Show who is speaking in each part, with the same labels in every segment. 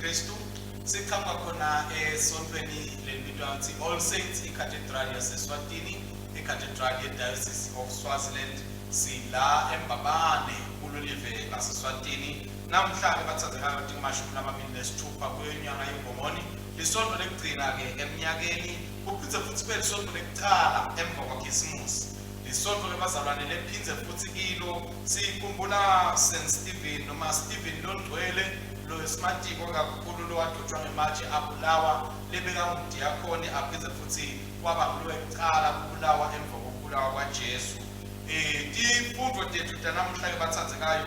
Speaker 1: Kristu. Sikhamba khona esontweni lebizwa ukuthi All Saints iCathedral yaseSwatini, iCathedral yeDiocese of Swaziland, sila eMbabane kulolive laseSwatini. Namhlanje bathathekayo ukuthi ku-26 kwenyanga yeNgomoni, lisonto lekugcina ke eminyakeni, kuphindze futhi kube lisonto lekuqala emva kwaKhisimusi. Lisonto lebazalwane lephindze futhi kilo sikhumbula St. Stephen noma Stephen Londwele, lo esimatiko kakhulu lo wadotshwa ngematshe abulawa, lebeka umdiyakoni aphindze futhi kwaba ngulo wekuqala kubulawa emva kokubulawa kwaJesu. Tifundvo tethu namhlanje bathathekayo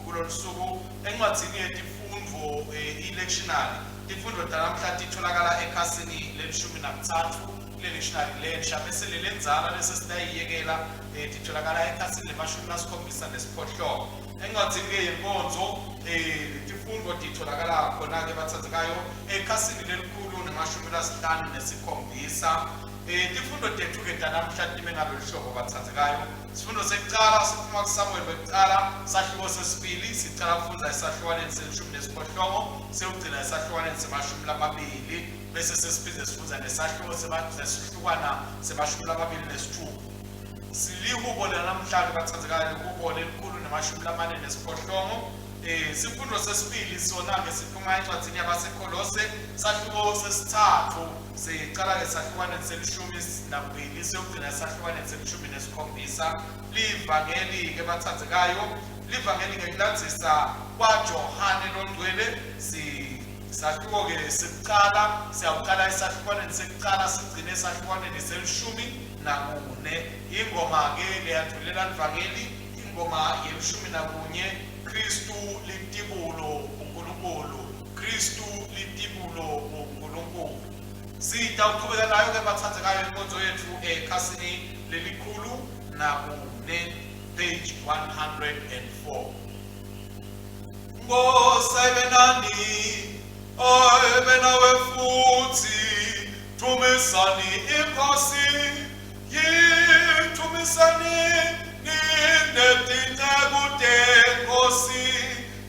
Speaker 1: kulolu suku encwadzini yetifundvo electionary. Tifundvo namhlanje titholakala ekhasini le-13 le-lectionary lensha, bese lelenzala lesesitayiyekela titholakala ekhasini le-78. Encwadzini yenkonzo tifundvo titholakala khona-ke bathathekayo ekhasini lelikhulu ne-57. Tifundvo tethu-ke namhlanje time ngalo lihlobo bathathekayo. Isifundo sekuqala siphuma kuSamuel wekuqala, sahluko sesibili sicala kufunda esahlukwaneni se-18, siyogcina esahlukwaneni se-20, bese sesiphinde sifunda nesahluko sesihlukwana se-26. Silihubo namhlanje bathathekayo lihubo lelikhulu ne-48. Isifundo sesibili sona-ke siphuma encwadzini yabaseKolose, sahluko sesithathu sicala esahlukwaneni se-12, siyogcina esahlukwaneni se-17. Livangeli-ke bathathekayo, livangeli-ke lilandzisa kwaJohane Londwele. Sahluko-ke sekuqala siyawuqala esahlukwaneni sekuqala sigcine esahlukwaneni se-14. Ingoma-ke leyandlulela livangeli, ingoma ye-11, Kristu litibulo uNkulunkulu, Kristu litibulo uNkulunkulu. Sitawuqhubeka nayo-ke bathathekayo inkonzo yethu ekhasini lelikhulu nakune, page 104. Ngosebenani oyebenawe futhi thumisani inkosi, yithumisani ninedinceku tenkosi,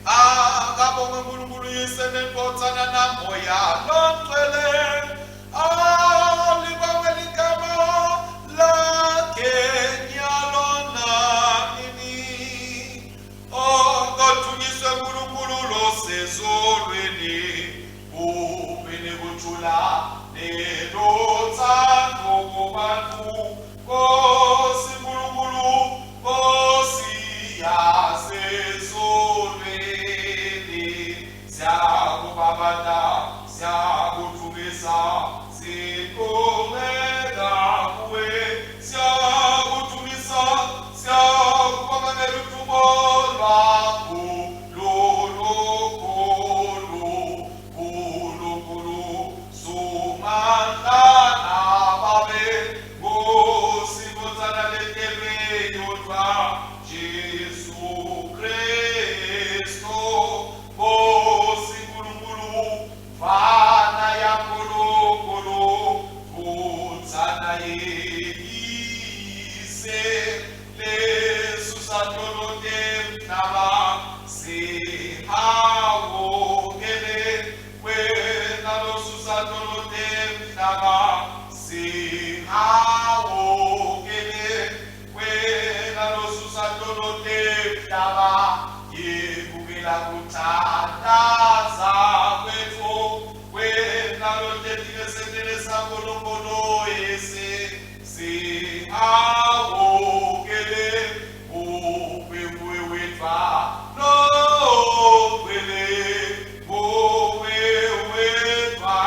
Speaker 1: akabonge uNkulunkulu yise nenkotsana namoya longcwele, alibawela igama lakhe nyalo nanini. Ongodunyiswe uNkulunkulu losezulwini, kube nekuthula nelothando kubantu. Nkosi Nkulunkulu, Nkosi yasezulwini, siyakubabata, siyakuthumisa, sikhuleka kuwe, siyakuthumisa, siyakubabela udumo lwakho lolukhulu, khulu, sumandla nababe, Nkosi nkotsana letelwe yodwa, Jesu Kristu. Nkosi Nkulunkulu, Mfana ya Nkulunkulu, nkotsana yeyise, lesusatholo temhlaba, sihawukele wena losusatholo temhlaba, sihawukele wena losusatholo temhlaba, yekukela kuthandaza kwethu wena lotetile sendele sakolonkolo yese, sihawukele ube kuwe wetwa nowele, uwe wetwa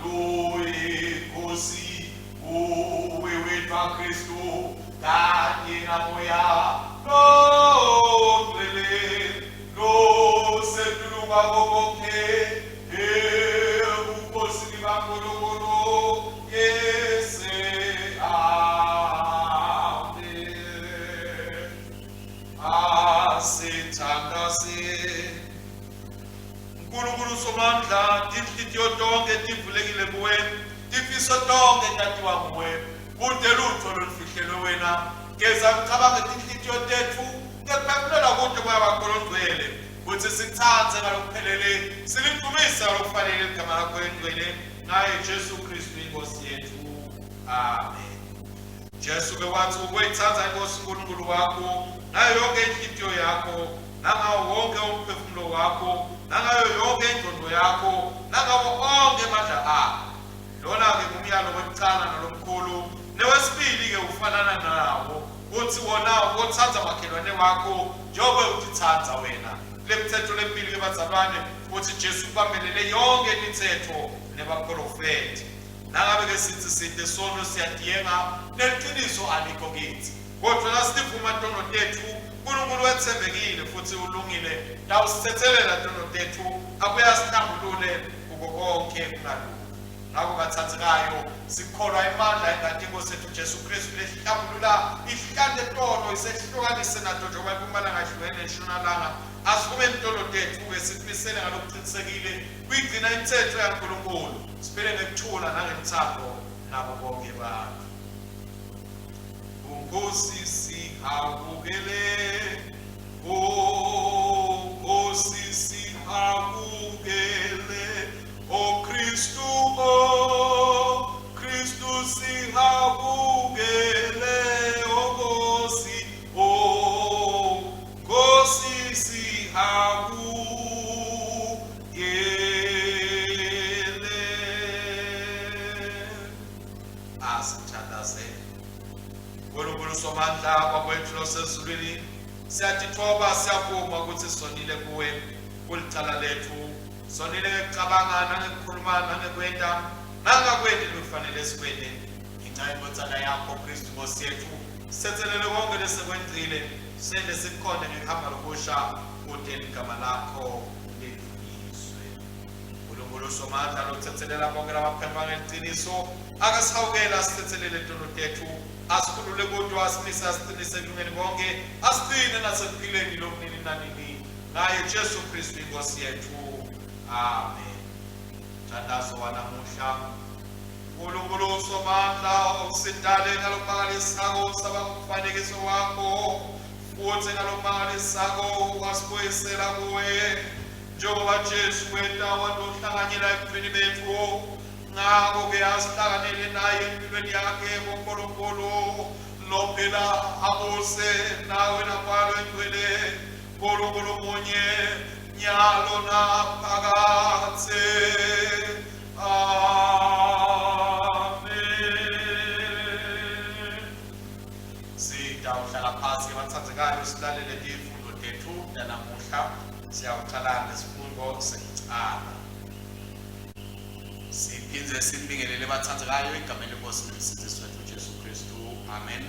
Speaker 1: loyinkosi, uwe wetwa Kristu kanye namoya longcwele, losetuluka konke ebukhosini kaNkulunkulu yese. Amen. Asithandaze. Nkulunkulu somandla, tinhliziyo tonke tivulekile kuwe, tifiso tonke tatiwa nguwe, kute lutho lolufihlelwe wena. Geza kucabange tinhliziyo tethu, ngekuphefumula kude moya wakho longcwele, uthi sithathe ngalokuphelele silidumise ngalokufanele igama lakho elingcwele naye Jesu Kristu inkosi yethu. Amen. Jesu ke wathi ukuyithatha inkosi uNkulunkulu wakho nayo yonke inhliziyo yakho nangawo wonke umphefumulo wakho nangayo yonke ingqondo yakho nangawo onke amandla akho. Lona-ke ngumyalo wokucala nolomkhulu. Newesibili-ke ufanana nawo uthi wona uthatha makhelwane wakho njengoba utithatha wena. Le mithetho lemibili-ke bazalwane uthi Jesu ubambelele yonke imithetho nebaprofeti. Nangabe-ke sithi side sono siyadiyenga neliqiniso alikho kithi. Kodwa nasivuma ntono tethu uNkulunkulu wethembekile futhi ulungile lawusithethelela ntono tethu abuye asihlambulule kuko konke kungalungi. Ngakho bathathekayo sikholwa imandla engadi inkosi yethu Jesu Kristu lehlambulula ihlande tono isehlukanise nato njengoba impumalanga ihlukene neshonalanga. Asivume intolo tethu besithumisele ngalokuqinisekile kuyigcina imithetho yaNkulunkulu siphile ngekuthula nangemthando nabo bonke abantu. Nkosi sihawukele, Nkosi sihawukele, O Kristu, O Kristu sihawukele, O Nkosi, O Nkosi sihawukele. Asithandazele uNkulunkulu somandla kwakwethu losezulwini, siyatithoba siyavuma ukuthi sonile kuwe kulicala lethu. Sonile ngekucabanga nangekukhuluma nangekwenda nangakwendi lufanele sikwende. Ngenxa yenkothana yakho Kristu Nkosi yethu sithethelele konke lesekwenzile sende sikukhonde ngekuhamba lokusha kude igama lakho lidunyiswe. uNkulunkulu somandla lokuthethelela konke labaphenduka ngeqiniso akasihawukela asithethelele intono tethu asikhulule kodwa asimise asiqinise kulungeni konke asigcine nasekuphileni lobunini nanini ngaye Jesu Kristu inkosi yethu. Amen. Thandazo wanamuhla uNkulunkulu somandla usidale ngalokumangalisako sabakufanekiso wakho futhi ngalokumangalisako wasibuyisela kuwe njengoba Jesu wenda wanohlanganyela ebufeni bethu. Ngakho-ke asihlanganele naye empilweni yakhe ngoNkulunkulu lophela abuse nawe nakwalo engcwele uNkulunkulu munye nyalo naphakade. Amen. Sitawuhlala phansi ke bathandzekayo silalele izifundo tethu namuhla. Siyawuqala ngesifundo sekucala. Siphindze simbingelele bathandzekayo egameni lenkosi nomsindisi wethu Jesu Kristu. Amen.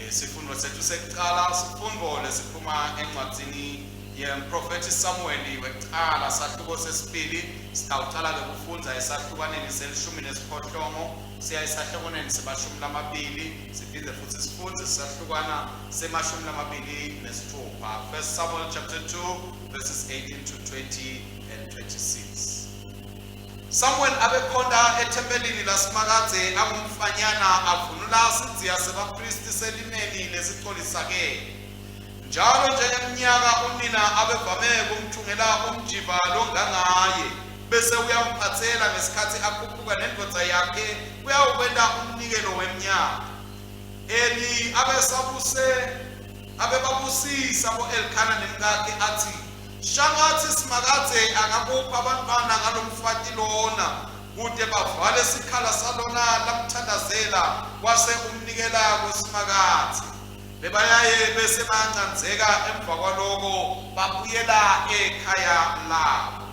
Speaker 1: Isifundo sethu sekucala sifundo lesiphuma encwadzini yemprofethi Samuel wekucala sahluko sesibili. Sitawuqala ngokufunda esahlukaneni selishumi nesiphohlongo siya esahlukaneni semashumi lamabili siphinde futhi sifunde sahlukana semashumi lamabili nesithupha. 1 Samuel chapter 2 verses 18 to 20 and 26. Samuel abekhonda ethempelini lasemakadze angumfanyana avunula sidziya sebapristi selimeni lesicholi sakhe. Njalo njengeminyaka unina abevame kumthungela umjiva longangaye bese uyamphathela ngesikhathi akhuphuka nendoda yakhe uyawukwenda umnikelo weminyaka. Eli abebabusisa bo-Elkana nemkakhe athi, shangathi simakadze angakupha abantwana ngalomfati lona kude bavale isikhala salona lamthandazela kwase umnikela kwesimakadze. Bebayaye bese bancanzeka emva kwaloko babuyela ekhaya labo.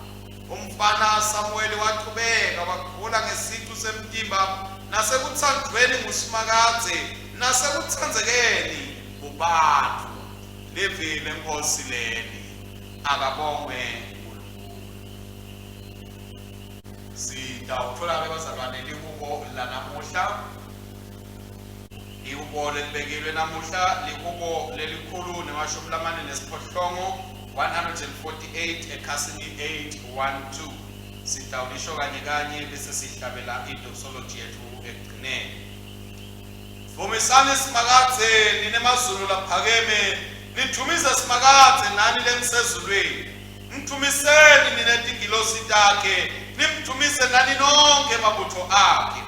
Speaker 1: Umfana Samuel waqhubeka wakhula ngesiqu semtimba nasekuthandweni ngusimakadze nasekuthandzekeni kubantu. Levile inkosi leli akabongwe uNkulunkulu. Sitawuthola-ke bazalwane lihubo lanamuhla. Ihubo lelibekilwe namuhla lihubo lelikhulu nemashumi lamane nesiphohlongo 148 ekhasini 812. Sitawulisho kanye kanye bese sihlabela idoxology yethu ekugcineni. Vumisani simakadze ninemazulu laphakeme lidumisa simakadze nani lenisezulwini. mthumiseni ninetingilosi takhe, nimthumise nani nonke mabutho akhe.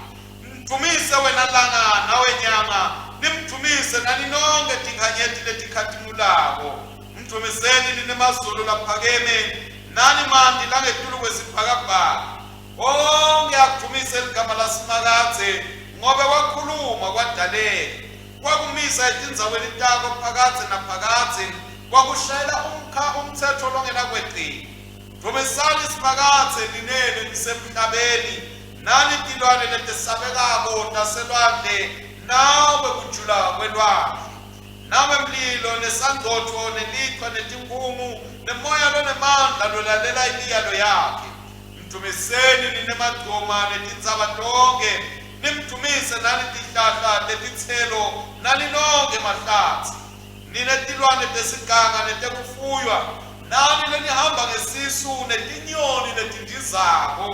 Speaker 1: Mthumise wena langa nawe nyanga, nimthumise nani nonke tinkhanyeti letikhatimulako. Mthumiseni ninemazulu laphakeme, nani mandi langetulu kwesibhakabhaka. Wonke akuthumise ligama laSimakadze, ngobe wakhuluma kwadaleka. Wakumisa etindzaweni takho phakatsi naphakatsi, wakushayela umthetho longena kweqile. Thumisani Simakadze ninene nisemhlabeni, nani tilwane letisabekako taselwandle nawe kujula kwelwandle. Nawe mlilo nesangotho nelichwa netinkumu nemoya lonemandla lolalela imiyalo yakhe. Mthumiseni ninemaduma netindzaba tonke, nimthumise nani tihlahla letitselo nani nonke mahlatsi. Ninetilwane tesiganga netekufuywa, nani lenihamba ngesisu netinyoni letindizako.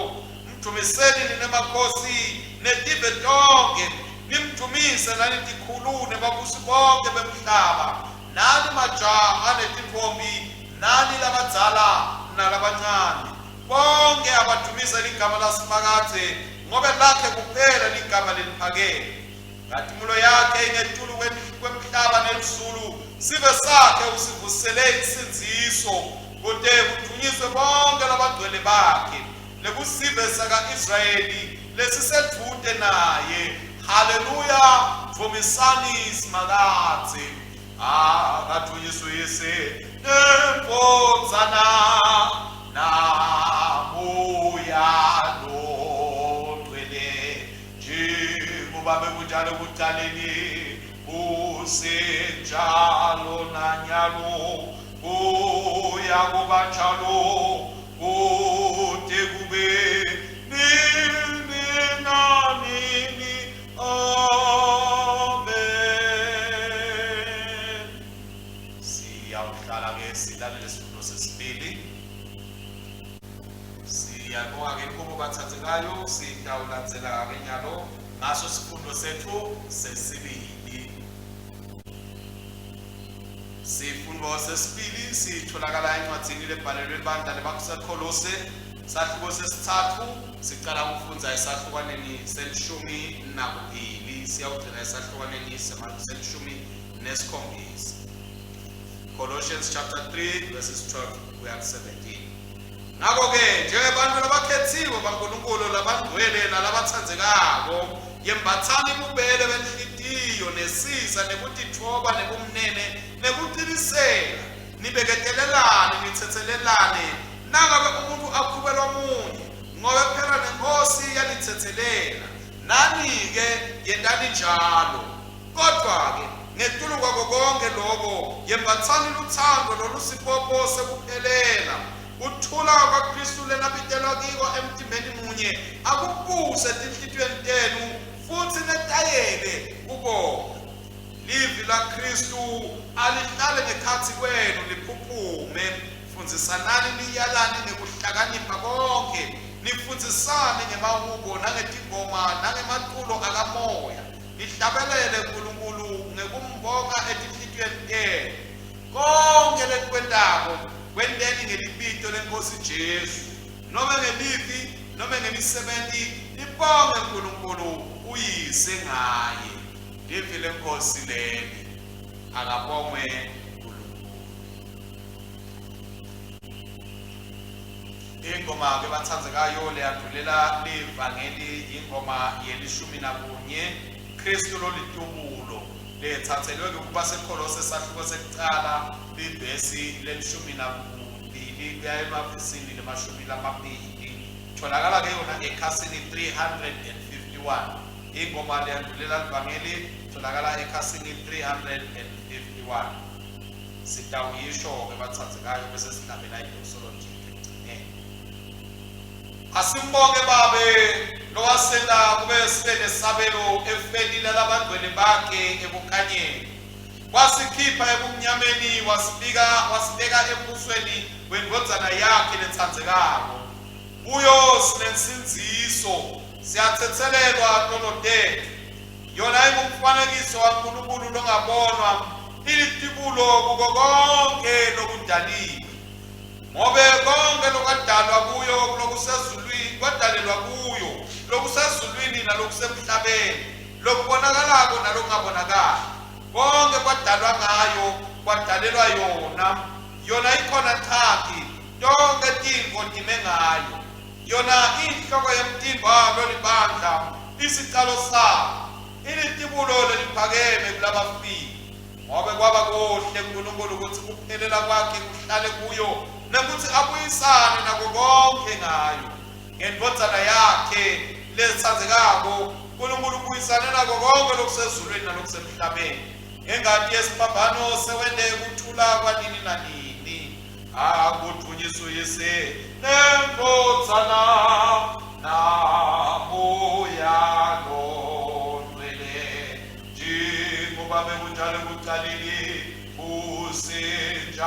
Speaker 1: Mthumiseni ninemakhosi netive tonke, nimthumise nani tikhulu nebabusi bonke bemhlaba, nani majaha netintfombi, nani labadzala nalabancane. Bonke abathumise ligama laSimakadze, ngobe lakhe kuphela ligama leliphakeme. Ngatimulo yakhe ingetulu kwemhlaba nelizulu, sibe sakhe usivusele isinziso, kute kudunyiswe bonke labagcwele bakhe, nekusibe saka-Israyeli lesisedvute naye. Haleluya, mvumisani Simakadze, akadunyiswe yese nempodzana namoya longcwele, njengoba bekunjalo kudaleni, kusenjalo nanyalo, kuya kuba njalo, kude kube nini nanini. Amen. Siyawuhlala-ke silalele isifundo sesibili. Siyabonga-ke kubo bathathekayo, sitawulandzela-ke nyalo ngaso isifundo sethu sesibili. Isifundo sesibili sitholakala encwadzini lebhalelwe ibandla lebaseKolose, sahluko sesithathu. Sicala kufundza esahlukaneni selishumi nakubili, siyawugcina esahlukaneni selishumi nesikhombisa. Colossians chapter 3 verses 12 kuya ku-17. Ngakho-ke njengebantfu labakhetsiwe baNkulunkulu labangcwele nalabatsandzekako, yembatsani bubele benhlitiyo nesisa nekutitfoba nebumnene nekuqinisela, nibeketelelane nitsetselelane nangabe umuntu akhubelwa munye, ngobe phela neNkosi yanitsethelela. Nani-ke yentani njalo. Kodwa-ke ngetulu kwako konke lokho yembatsani luthando lolusiphophose sekuphelela. Uthula kwaKristu lenabitelwa kiko emtimbeni munye akubuse tinhlitiyweni tenu futsi netayele kubona. Livi laKristu alihlale ngekhatsi kwenu liphuphume. Fundzisanani niyalani ngekuhlakanipha konke, nifundzisane ngemahubo nangetingoma nangemaculo akamoya, nihlabelele Nkulunkulu ngekumbonga etinhlitiyweni tenu. Konke lekukwentako kwenteni ngelibito leNkosi Jesu, noma ngelivi noma ngemisebenti, nibonge Nkulunkulu uyise ngaye. Livi leNkosi leli akabongwe ingoma ke bathandzekayo leyadlulela livangeli ingoma yelishumi nakunye, Kristu lolitumulo, lethathelwe kuba seKolose sahluko sekucala livesi lelishumi nakubili kuya emavesini lemashumi lamabili. Tholakala ke yona ekhasini 351. Ingoma leyadlulela livangeli tholakala ekhasini 351. Sitawuyisho ke bathandzekayo bese sinabela idosology. Asimbonge babe lowasenda kube sibe nesabelo efenile labangcwele bakhe ebukhanyeni, wasikhipha ebumnyameni wasibeka embusweni wendodzana yakhe letsandzekako. Uyo sinensindziso, siyathethelelwa tonodethu, yona ingumfanekiso waNkulunkulu longabonwa, ilitibulo kuko konke lokudaliwe. ngobe konke lokwadalwa kuyo lokusezulwini kwadalelwa kuyo lokusezulwini nalokusemhlabeni lokubonakalako nalokungabonakali konke kwadalwa ngayo kwadalelwa yona ikhona thaki yonke tintfo time ngayo yona inhloko yemtimba lolibandla isicalo sabo ilitibulo leliphakeme kulabafile ngobe kwaba kuhle uNkulunkulu ukuthi kuphelela kwakhe kuhlale kuyo nokuthi abuyisane nako konke ngayo ngendvodzana yakhe lesithandzekako uNkulunkulu ubuyisane nako konke lokusezulwini nalokusemhlabeni ngengadi yesiphambano sewende kuthula kwanini nanini akuthunyiswe yese nendvodzana namoya longcwele njengoba bekunjalo ekuqaleni kusenjalo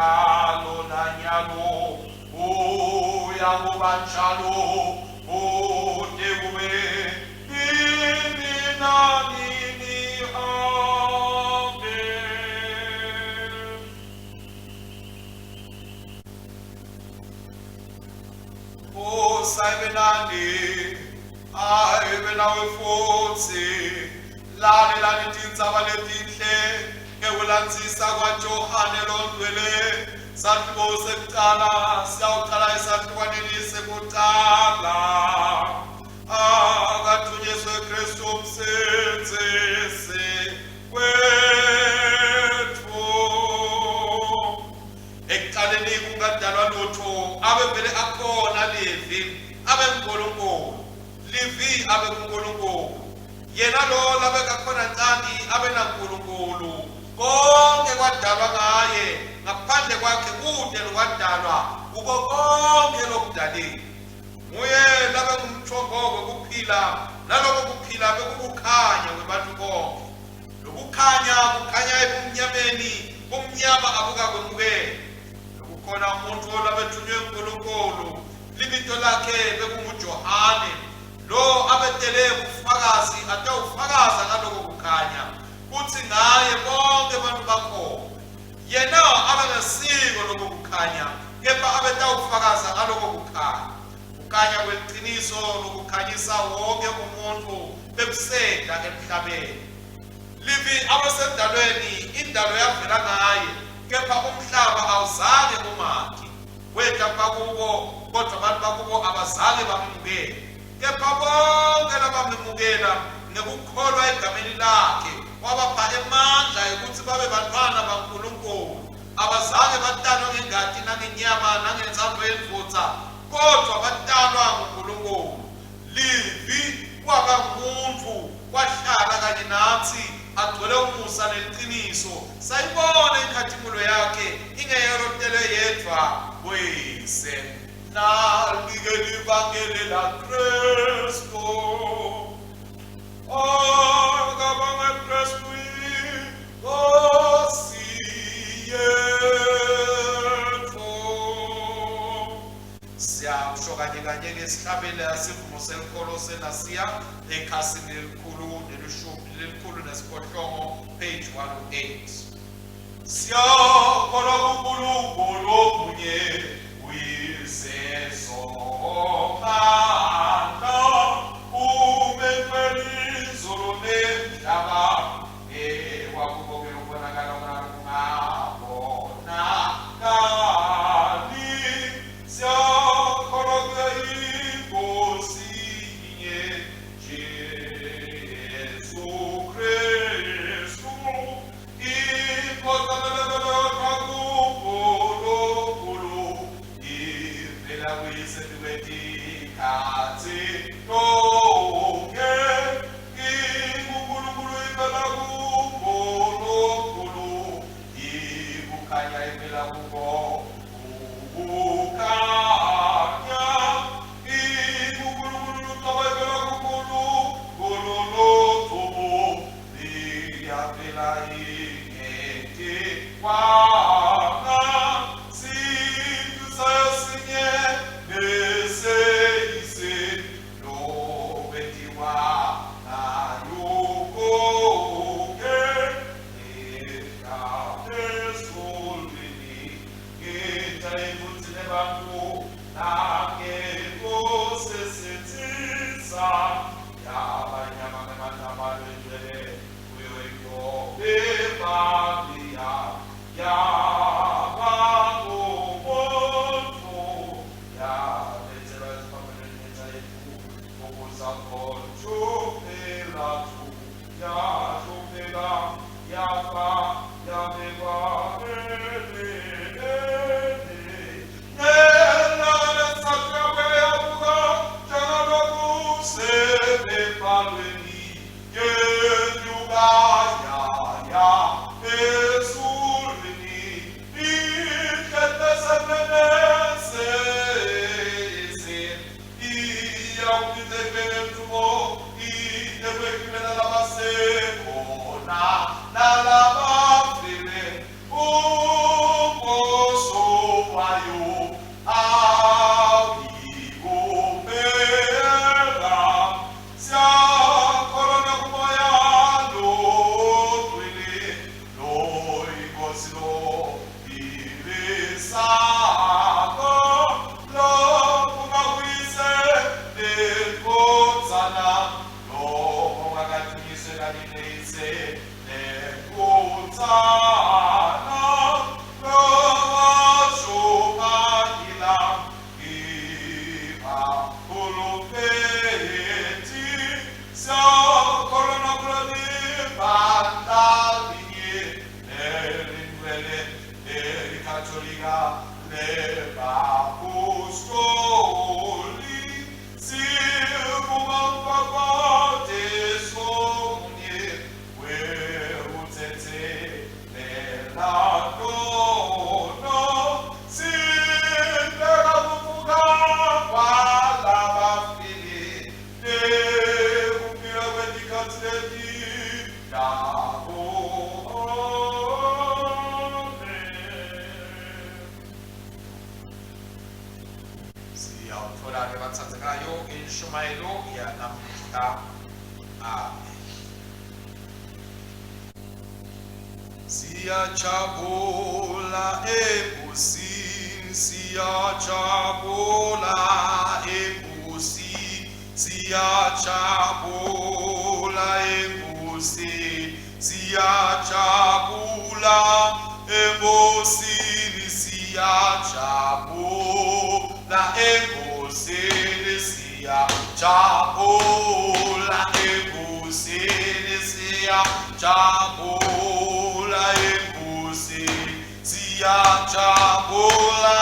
Speaker 1: nanyalo uya kuba njalo kude kube nini nanini amen. Sayibe nani ayibe nawe futhi lalelani tindzaba letinhle ngekulandzisa kwaJohane longcwele sahluko sekucala siyawuqala esahlukaneni sekucala akathunyiswe Kristu umsenzisi wethu ekuqaleni kungadalwa lutho abe vele akhona Levi abe uNkulunkulu Levi abe uNkulunkulu yena lo labe kakhona ncane abe naNkulunkulu konke kwadalwa ngaye ngaphandle kwakhe kude lokwadalwa uko konke lokudaleni nguye labe ngumthombo wokuphila naloko kuphila bekukukhanya kwebantu bonke lokukhanya kukhanya ebumnyameni umnyama abukakwemukela lokukhona umuntu olabethunywe uNkulunkulu libito lakhe bekunguJohane lo abetele ubufakazi atawufakaza ngaloko kukhanya kuthi ngaye bonke abantu bakhona yena abangasiko lokho kukhanya kepha abetawufakaza ngaloko kukhanya kweqiniso lokukhanyisa wonke umuntu bekuseda emhlabeni livi abasendalweni indalo yavela ngaye kepha umhlaba awuzange umakhe wetha bakubo kodwa abantu bakubo abazange bamukele kepha bonke labamukela ngekukholwa egameni lakhe wabapha amandla ukuthi babe bantwana baNkulunkulu abazange batalwa ngengadi nangenyama nangenzalo yendvodza kodwa batalwa nguNkulunkulu Levi kwaba umuntu wahlala kanye nathi agcwele umusa neqiniso sayibona inkathimulo yakhe ingeyelotele yedwa kwese nalike livangeli la Kristu akabanga Kristu Nkosi yethu siyasho kanye ngesihlabele yasivumo senkolo senasiya ekhasini elikhulu nesiphohlongo page 108 siyakholwa kuNkulunkulu omunye uyisezomandla umethweli izulu nemhlaba ewakubokela ukubonakala ongabonakali siyakholwa kuye iNkosi inye Jesu Kristu iphothelelelelwa kuNkulunkulu ivela kwisetikhathi konke uNkulunkulu ivela kuNkulunkulu ikukhanya ivela kubo ukukhanya uNkulunkulu luhlobo ivela kuNkulunkulu lothubo liyavela ingeke kwanga sintu sayosinye neseyise lobetiwa nayukoke ekapesolvini Siyajabula ebusini, siyajabula ebusini, siyajabula ebusini, siyajabula ebusini, siyajabula ebusini, siyajabula ebusini, siyajabula siyajabula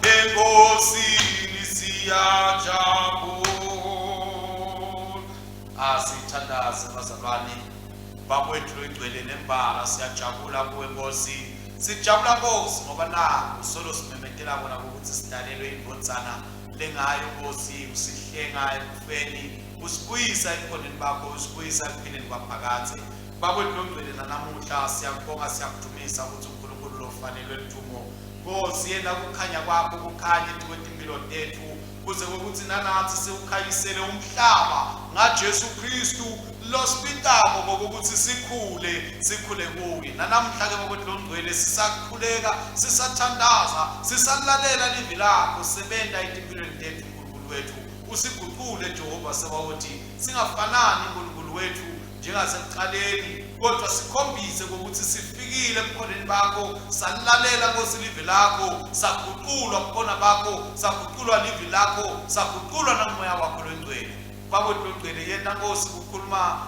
Speaker 1: enkosini, siyajabula. Asithandaze bazalwane bakwethu egcwele nembala, siyajabula kuwe Nkosi. Sijabula Nkosi ngoba naku solo simemetela bona ukuthi sidalelwe indvodzana lengayo Nkosi, usihlenga ekufeni, usibuyisa ekhoneni bakho, usibuyisa ekuphileni kwaphakade. Bakwethu ogcwele nanamuhla siyakubonga, siyakudumisa ukuthi uNkulunkulu lofanelwe lithumo. Nkosi, yena kukhanya kwakho kukhanye kwetimpilo tethu, kuze ukuthi nanathi siwukhanyisele umhlaba ngaJesu Kristu losipitako ngokuthi sikhule kuye. Nanamhla ke bakwethu ogcwele sisakhuleka, sisathandaza, sisalalela livi lakho, sebenta etimpilweni tethu uNkulunkulu wethu. Usiguqule Jehova sebawothi singafanani uNkulunkulu wethu njengasekuqaleni, kodwa sikhombise ukuthi sifikile ebukhoneni bakho, salalela Nkosi livi lakho, saguqulwa bukhona bakho, saguqulwa livi lakho, saguqulwa namoya wakho longcwele. Bakwethu ogcwele yena Nkosi kukhuluma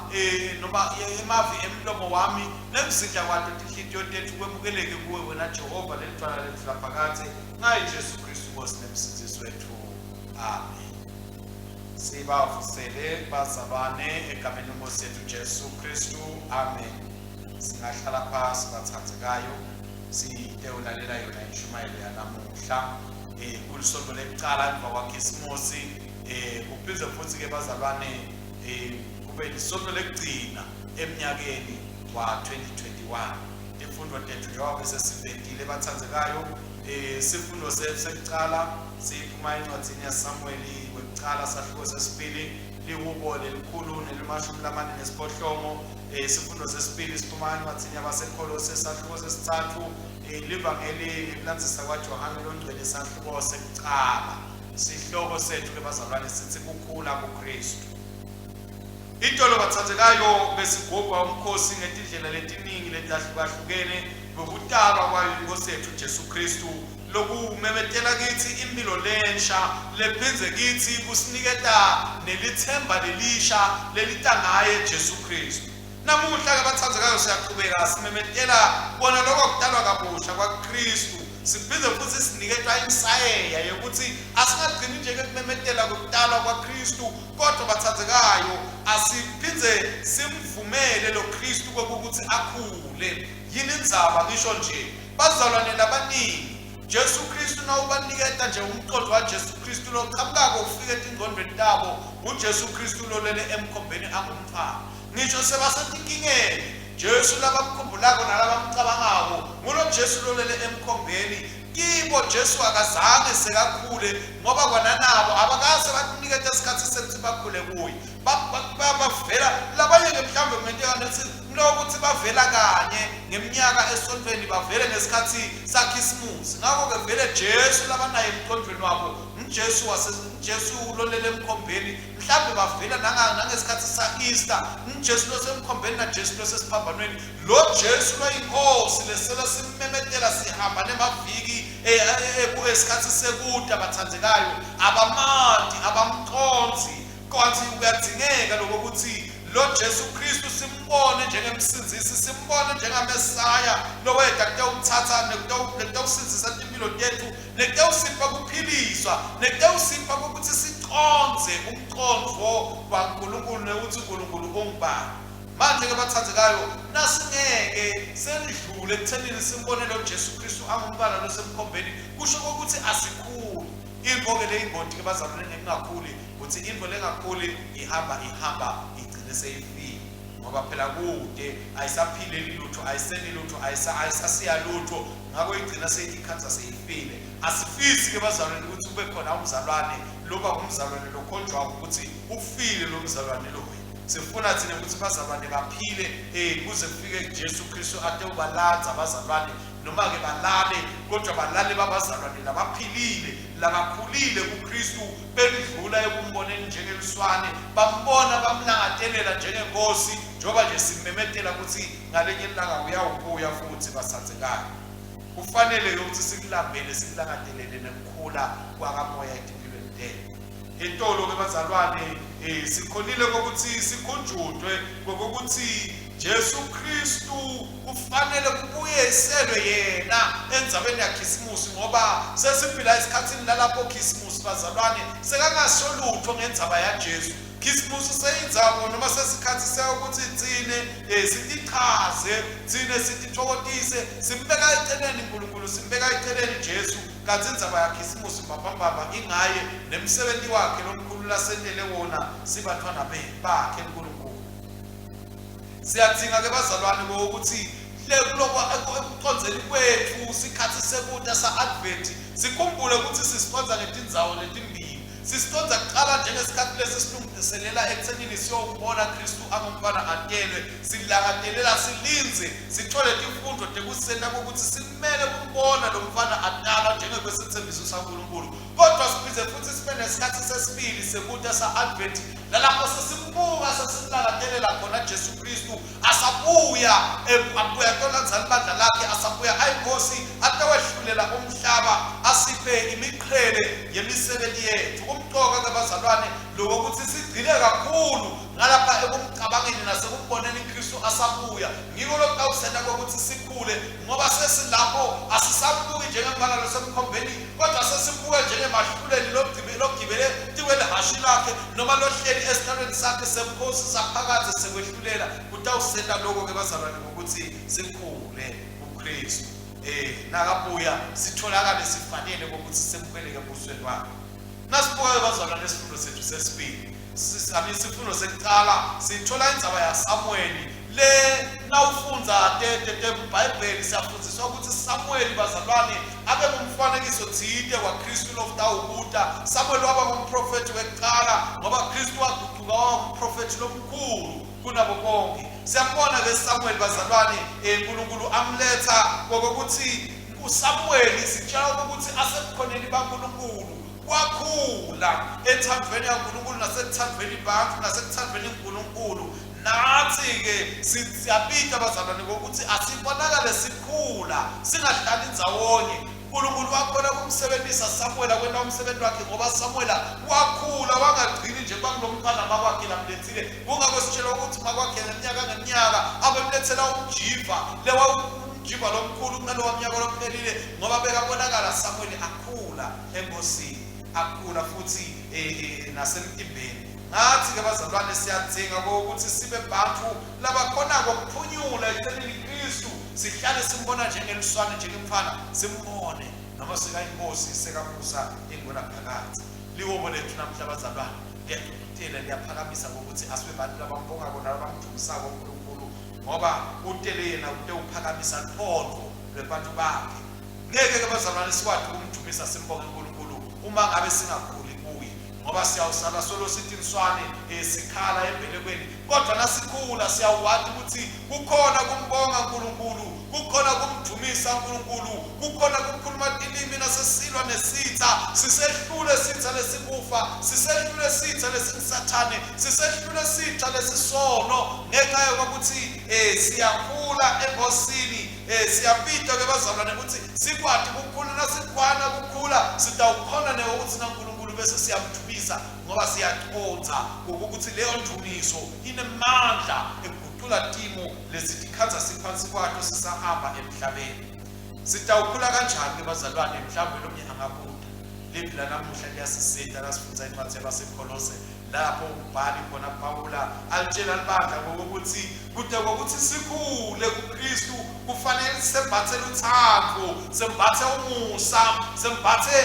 Speaker 1: noma emavi emlomo wami nemzidla kwathi inhliziyo tethu kwemukeleke kuwe wena Jehova lelithwala lethu laphakade, ngaye Jesu Kristu Nkosi nemsindisi wethu. Amen. Sibavusele bazalwane egameni lenkosi yethu Jesu Kristu. Amen. Singahlala phasi bathandzekayo, siyewulalela yona inshumayelo yanamuhla kulisonto lekuqala emva kwaKhisimusi. Kuphinde futhi ke bazalwane kube lisonto lekugcina eminyakeni wa-2021. Imfundo tethu njengoba sesivekile bathandzekayo, sifundo sekuqala siphuma encwadzini yaSamueli wekuqala sahluko sesibili lihubo lelikhulu nelimashumi lamane nesiphohlongo. Sifundo sesibili siphuma encwadzini yabaseKolose sahluko sesithathu, livangeli elilandzisa kwaJohane longcwele sahluko sekuqala. Sihloko sethu ke bazalwane sithi kukhula kuKristu. Itolo bathathekayo besigubha umkhosi ngetindlela letiningi letahlukahlukene ngokutalwa kwayo inkosi yethu Jesu Kristu lokumemetela kithi impilo lensha lephinze kithi kusiniketa nelithemba lelisha lelitangaye Jesu Kristu. Namuhla ke bathathekayo siyaqhubeka simemetela bona lokho kudalwa kabusha kwaKristu. Siphize futhi siniketwa imisayeya yokuthi asingagcini nje ukumemetela kokudalwa kwaKristu kodwa bathathekayo asiphinze simvumele lo Kristu ukuthi akhule. Yini indzaba ngisho nje bazalwane labaningi Jesu Kristu na ubaniketa nje umqondo wa Jesu Kristu lo qhamuka ufike etingqondweni tabo uJesu Kristu lo lele emkhombeni angumfana. Ngisho sebasetinkingeni Jesu labamkhumbulako nalabamcabangako ngulo Jesu lo lele emkhombeni kibo Jesu akazange sekakhule ngoba kwana nabo abakaze bakuniketa isikhathi sekuthi bakhule kuye bavela labanye ke mhlambe kumenteka nethi lokuthi bavela kanye ngeminyaka esontweni bavele ngesikhathi saKhisimusi ngakho ke vele Jesu labanaye emqondweni wabo Jesu ulolele emkhombeni mhlambe bavela nangesikhathi sa-Easter Jesu losemkhombeni na Jesu losesiphambanweni lo Jesu loyinkosi lesela simmemetela sihamba nemaviki esikhathi sekude abathandekayo abamandi abamqonzi konke kuyadingeka lokuthi lo Jesu Kristu simbone njengemsindisi simbone njengamesaya lo weda kutawuthatha nekutawusindisa impilo yethu nekutawusipha kuphiliswa nekutawusipha ukuthi siconze umqondo kaNkulunkulu nokuthi uNkulunkulu ongubani. Manje ke bathathekayo nasingeke selidlule ekuthenini simbone lo Jesu Kristu angumntwana losemkhombeni kusho ukuthi asikhuli into ke le ingodi ke bazalwane nengakhuli ukuthi into lengakhuli ihamba igcine seyifile ngoba phela kude ayisaphile lutho ayiseni lutho ayisasiya lutho ngakho igcina seyikhansa seyifile. Asifisi ke bazalwane ukuthi kube khona umzalwane loba umzalwane lokhonjwa ukuthi ufile lo mzalwane lo. Sifuna thina ukuthi bazalwane baphile kuze kufike Jesu Kristu ade ubalanza abazalwane noma ke balale kodwa balale babazalwane labaphilile labakhulile kuKristu belidlula ekumboneni njengeliswane bambona bamlangatelela njengenkosi njoba nje simemetela ukuthi ngalenye ilanga uyawubuya futhi basatsekana. Kufanele ukuthi sikulambele sikulangadelele nekukhula kwakamoya empilweni yethu. Intolo ke bazalwane sikhonile ukuthi sikhunjudwe ngokuthi Jesu Kristu kufanele kubuyiselwe yena endzabeni yaKhisimusi ngoba sesiphila isikhathini lalapho Khisimusi bazalwane sekangasho lutho ngendzaba yaJesu. Khisimusi seyindzaba noma sesikhathi sekuthi tsine sitichaze tsine sitithokozise simbeka eceleni uNkulunkulu simbeka eceleni Jesu kanti indzaba yaKhisimusi mbambamba ingaye nemsebenzi wakhe lomkhulu lasendele wona sibathwana bakhe uNkulunkulu. Siyadinga ke bazalwane ukuthi kulokho ekuconzeni kwethu sikhathi sekude sa-Advent sikhumbule ukuthi sisiconza ngetindzawo letimbili. Sisiconza kuqala njengesikhathi lesi silungiselela ekuthenini siyobona Kristu angumfana akelwe silangatelela silinze sithole imfundo tekusenda ukuthi simele ukubona lo mfana adala njengekwesithembiso saNkulunkulu kodwa siphize futhi sibe nesikhathi sesibili sekude sa-Advent lalapho sesimbuka sesilangatelela khona Jesu Kristu asabuya abuya tolanzani bandla lakhe asabuya ayinkosi atawehlulela umhlaba asiphe imiqhele yemisebenzi yethu. Umqoka ke bazalwane lokuthi sigcile kakhulu ngalapha ekumcabangeni nasekumboneni Kristu asabuya ngiko lokawusenda ukuthi sikhule ngoba sesilapho asisabuki njengembala losemkhombeni kodwa sesibuke njengemahluleli logibele tiwele hashi lakhe noma lohleli esithalweni sakhe semkhosi saphakathi sekwehlulela kutawusenda lokho ke bazalwane ukuthi sikhule kuKristu nakabuya sitholakale sifanele ukuthi semukele ebusweni wakhe. Nasibuka bazalwane isifundo sethu sesibili isifundo sekuqala sithola indzaba yaSamueli le nawufunza eBhayibheli siyafundiswa ukuthi Samuel bazalwane abe ngumfanekiso thide kwaKristu lokutawubuta. Samuel waba ngumprofeti wekuqala ngoba Kristu waguquka waba ngumprofeti lomkhulu kunabo bonke. Siyambona ke Samuel bazalwane uNkulunkulu amletha ngokuthi uSamuel sitshela ukuthi asebukhoneni baNkulunkulu wakhula ethandweni kaNkulunkulu nasekuthandweni abantu nasekuthandweni uNkulunkulu. Nathi-ke siyapita abazalwane ngokuthi asibonakale sikhula singahlali ndzawonye. uNkulunkulu wakhona kumsebenzisa Samuel kwenda umsebenzi wakhe ngoba Samuel wakhula wangagcini nje kwangilomfana makwakhe lamlethile. Kungakho sitshela ukuthi makwakhe ngeminyaka abemlethela umjiva lewa umjiva lomkhulu kunalo waminyaka lophelile ngoba bekabonakala Samuel akhula enkosini akhula futhi nasemtimbeni. Ngathi-ke bazalwane siyadzinga ukuthi sibe bantu labakhona kokuphunyula eceleni Kristu, sihlale simbona njengeliswane njengemfana simbone noma sekayinkosi sekamusa ingona phakathi. Liwobo lethu namhla bazalwane ngiyakutela liyaphakamisa ukuthi asibe bantu labambonga kona labamdumisako uNkulunkulu ngoba utele yena ute uphakamisa liphondo lebantu bakhe. Ngeke-ke bazalwane sikwazi ukumdumisa simbonge uNkulunkulu uma ngabe singakhuli kuye ngoba siyawusala solo sithi inswane sikhala embelekweni, kodwa nasikhula siyawati ukuthi kukhona kumbonga uNkulunkulu, kukhona kumdumisa uNkulunkulu, kukhona kukhuluma ilimi nasesilwa nesitha, sisehlule sitha lesikufa, sisehlule sitha lesinsathane, sisehlule sitha lesisono ngenxa yokuthi siyakhula enkosini. Siyapita ke bazalwane ukuthi sikwati kukhula nasikwana kukhula sitawukhona ukuthi naNkulunkulu bese siyamdumisa ngoba siyaconza ukuthi leyo ndumiso inemandla eguqula timo lesitikhanza siphansi kwakho sisahamba emhlabeni. Sitawukhula kanjani ke bazalwane mhlawumbe lomnye angabuda livi lanamuhla liyasisita lasifunza incwadi yabaseKolose lapho umbhali khona Pawula alitshela libandla ngokuthi kude kokuthi sikhule kuKristu kufanele sembathe uthando, sembathe umusa, sembathe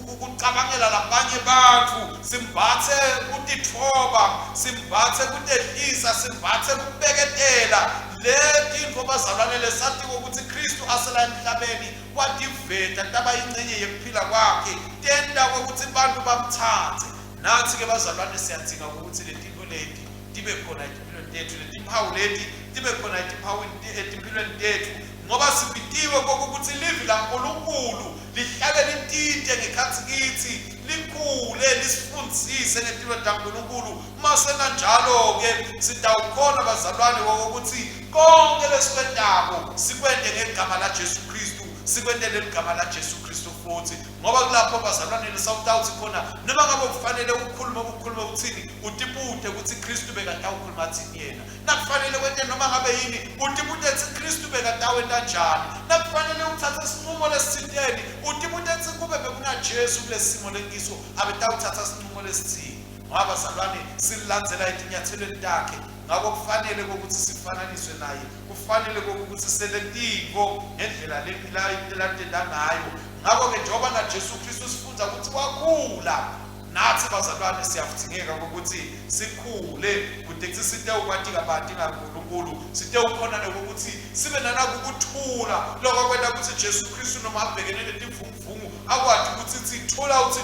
Speaker 1: ukucabangela labanye bantu, simbathe ukutithoba, simbathe ukutehlisa, simbathe ukubeketela. Letinto bazalwane lesathi ukuthi Kristu asela emhlabeni wativeta taba ingcenye yekuphila kwakhe tenda ukuthi abantu bamthathe. Nathi ke bazalwane siyadzinga ukuthi letinto leti tibe khona empilweni tethu, letimphawu leti tibe khona empilweni tethu ngoba sibitiwe kokuthi livi laNkulunkulu lihlale litinte ngekhatsi kithi likhule lisifundzise ngetilo taNkulunkulu. Mase kanjalo-ke sitawukhona bazalwane kokuthi konke lesikwentako sikwente ngegama laJesu Kristu, sikwente leligama laJesu Kristu futhi ngoba kulapho bazalwane lesawutawuthi khona noma ngabe kufanele ukukhuluma ukuthini utipute ukuthi Kristu bekatawukhuluma thini yena, nakufanele wente noma ngabe yini utipute ukuthi Kristu bekatawenta njani, nakufanele uthathe isinqumo lesitheni utipute ukuthi kube bekunaJesu kulesimo lenkiso abetawuthatha isinqumo lesithini ngoba bazalwane silandzela etinyathelweni takhe. Ngakho kufanele ukuthi sifananiswe naye, kufanele ukuthi seletivo ngendlela latenda ngayo. Ngakho-ke njengoba naJesu Kristu sifunza ukuthi wakhula, nathi bazalwane siyafudingeka ukuthi sikhule kude kuthi site ukwati kabanti ngaNkulunkulu, site ukhona nokuthi sibe nanakukuthula lokho kwenda ukuthi Jesu Kristu noma abhekene netimvunguvungu akwati ukuthi sithula uthi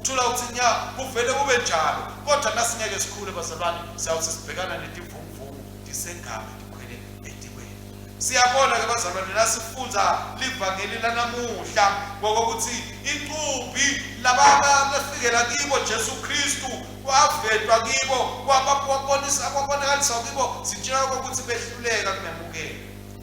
Speaker 1: thula uthi nya kuvele kube njalo. Kodwa nasingeke sikhule bazalwane siyawuthi sibhekana netimvunguvungu disengame dikhwele etikweni. Siyabona ke bazalwane nasifunza livangeli lanamuhla ngokuthi inqumbi labafikela kibo Jesu Kristu wavetwa kibo kwabonakalisa kibo sitshela ukuthi behluleka kumemukela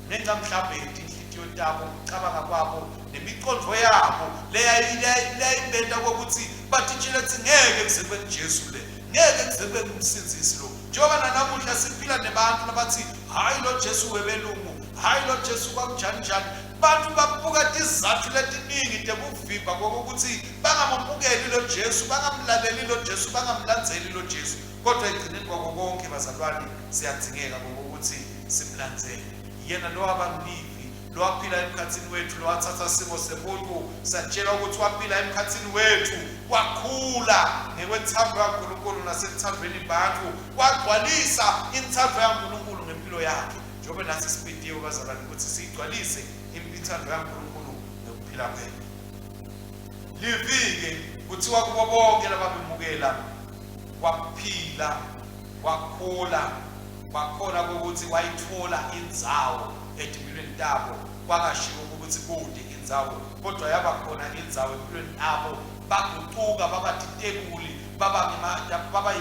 Speaker 1: ngenxa mhlawumbe inhliziyo tabo ucabanga kwabo nemiqondo yabo leyayibenda ukuthi bathitshile ukuthi ngeke kuze Jesu le ngeke kuze kumsindisi lo. Njengoba nanamuhla siphila nebantu abathi hayi lo Jesu webelungu, hayi lo Jesu kwakunjani njani. Bantu babuka izizathu letiningi tekuvimba kokuthi bangamamukeli lo Jesu, bangamlaleli lo Jesu, bangamlandzeli lo Jesu. Kodwa ekugcineni kwako konke bazalwane siyadzingeka kokuthi simlandzele yena lo wabamlivi, lo waphila emkhathini wethu, lo wathatha isimo semuntu satshela ukuthi waphila emkhathini wethu, wakhula ngekwethando kaNkulunkulu nasethandweni bantu, wagcwalisa inthando kaNkulunkulu ngempilo yakhe. Njengoba nathi sipidiwe bazalwane ukuthi siyigcwalise inthando kaNkulunkulu nokuphila kwethu. Livike kuthiwa kubo bonke lababemukela waphila, wakhula, wakhona ukuthi wayithola indzawo empilweni tabo kwangashiwo ukuthi kude indzawo kodwa yaba khona indzawo empilweni abo baguquka baba ditebuli baba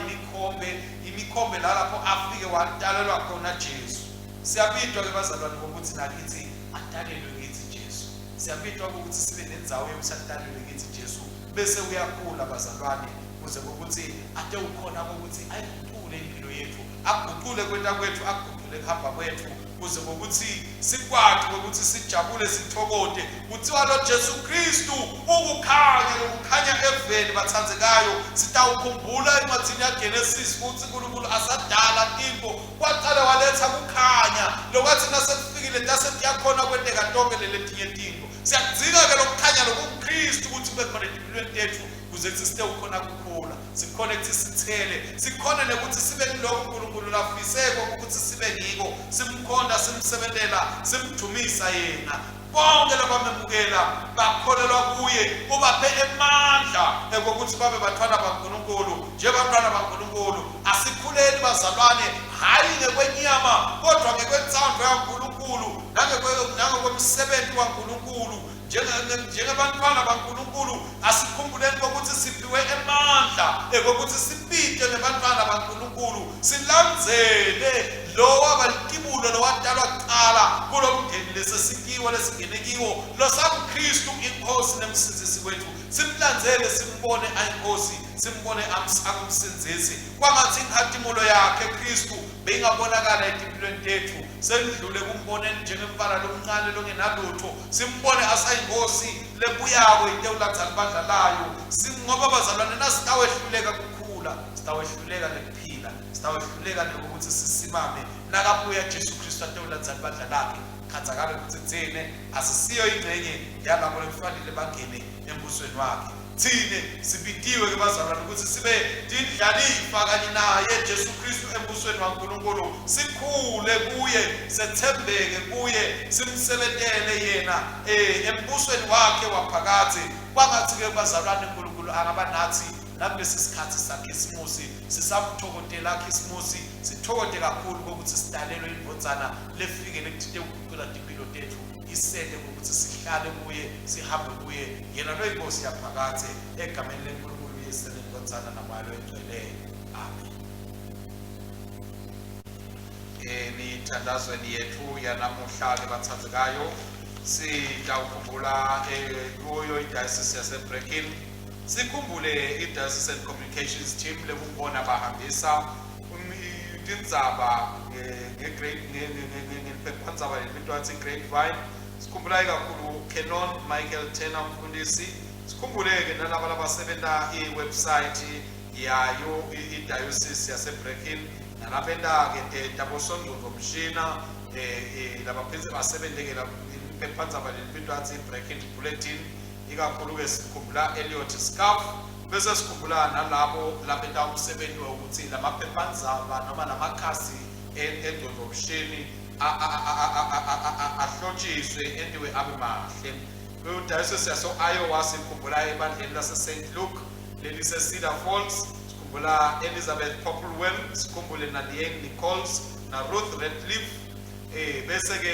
Speaker 1: imikhombe lalapho afike wadalelwa khona Jesu. Siyabidwa ke bazalwane ukuthi nakithi adalelwe kithi Jesu. Siyabidwa ukuthi sibe nendzawo yokusadalelwe kithi Jesu bese uyakhula bazalwane kuze ukuthi ade ukhona ukuthi ayiguqule impilo yethu, aguqule kwenta kwethu, aguqule kuhamba kwethu kuze ukuthi sikwazi ukuthi sijabule sithokoze kuthiwa lo Jesu Kristu ukukhanya eveni bathandzekayo. Sitawukhumbula encwadini yaGenesis ukuthi uNkulunkulu asadala into kwaqala waletha kukhanya lokwathi nasekufikile tasetiyakhona kwenteka tonke letinye into. Siyakudzinga ke lokukhanya lokuKristu ukuthi kube khona empilweni yethu kuze sisite ukhona kukhula, sikhona ukuthi sithele, sikhona ukuthi sibe kuloko uNkulunkulu lafiseko ukuthi sibe ngiko, simkhonda, simsebentela, simdumisa yena. Bonke labamemukela bakholelwa kuye ubaphe emandla ekokuthi babe bantwana baNkulunkulu njengabantwana baNkulunkulu. Asikhuleni bazalwane, hayi ngekwenyama kodwa ngekwensandlo yaNkulunkulu nangokwemsebenzi waNkulunkulu. Njengebantwana baNkulunkulu asikhumbuleni ukuthi siphiwe emandla ekokuthi sipite nebantwana baNkulunkulu, silandzele lo wabalikibulo lo wadalwa kuqala kulo mndeni lesesikiwe lesingenekiwo lo sakuKristu inkosi nemsindisi wethu. Simlandzele, simbone ayinkosi, simbone akumsindisi. Kwangathi inkhatimulo yakhe Kristu beyingabonakala empilweni yethu, sendlule kumboneni njengemfana lomncane longenalutho, simbone asayinkosi lebuyako intewulandzana ibandla layo. Singoba bazalwane nasitawehluleka kukhula, sitawehluleka nekuphila, sitawehluleka nokuthi sisimame nakabuya Jesu Kristu atewulandzana ibandla lakhe. Khandzakala ukuthi thine asisiyo ingcenye yalabo lekufanele bangene embusweni wakhe. Thine sibitiwe ke bazalwane ukuthi sibe tindlalifa kanye naye Jesu Kristu embusweni waNkulunkulu. Sikhule kuye, sethembeke kuye, simsebentele yena embusweni wakhe waphakathi. Kwangathi ke bazalwane uNkulunkulu angaba nathi nakulesi sikhathi sakhe isimusi, sisabuthokothela khisimusi, sithokote kakhulu ukuthi sidalelwe indvodzana lefike lekuthite ukuguqula impilo tethu, isele ukuthi sihlale kuye, sihambe kuye yena lo inkosi yaphakathi egameni leNkulunkulu yesele indvodzana namalo egcweleyo. Amen. Emithandazweni yethu yanamuhla lebathandzekayo sitawukhumbula kuyo iDiocese yaseBrecken. Sikhumbule iDiocese and Communications Team lekubona bahambisa tindzaba ngephephandzaba lento yathi Grapevine. Sikhumbula kakhulu Canon Michael Turner mfundisi. Sikhumbule ke nalabo labasebenta iwebsite yayo iDiocese yaseBrecken nalabenta ke tabosongo ngomshina labaphethe basebenzekela iphephandzaba lento yathi Brecken Bulletin. Ikakhulu ke sikhumbula Elliot Scarf bese sikhumbula nalabo labenta umsebenzi wokuthi lamaphephandzaba noma lamakhasi endodobshini ahlotshiswe endiwe abe mahle. KwiDiocese yaso-Iowa sikhumbula ebandleni lase-St. Luke lelise Cedar Falls, sikhumbula Elizabeth Popplewell, sikhumbule naDiane Nichols na Ruth Redcliffe. Bese ke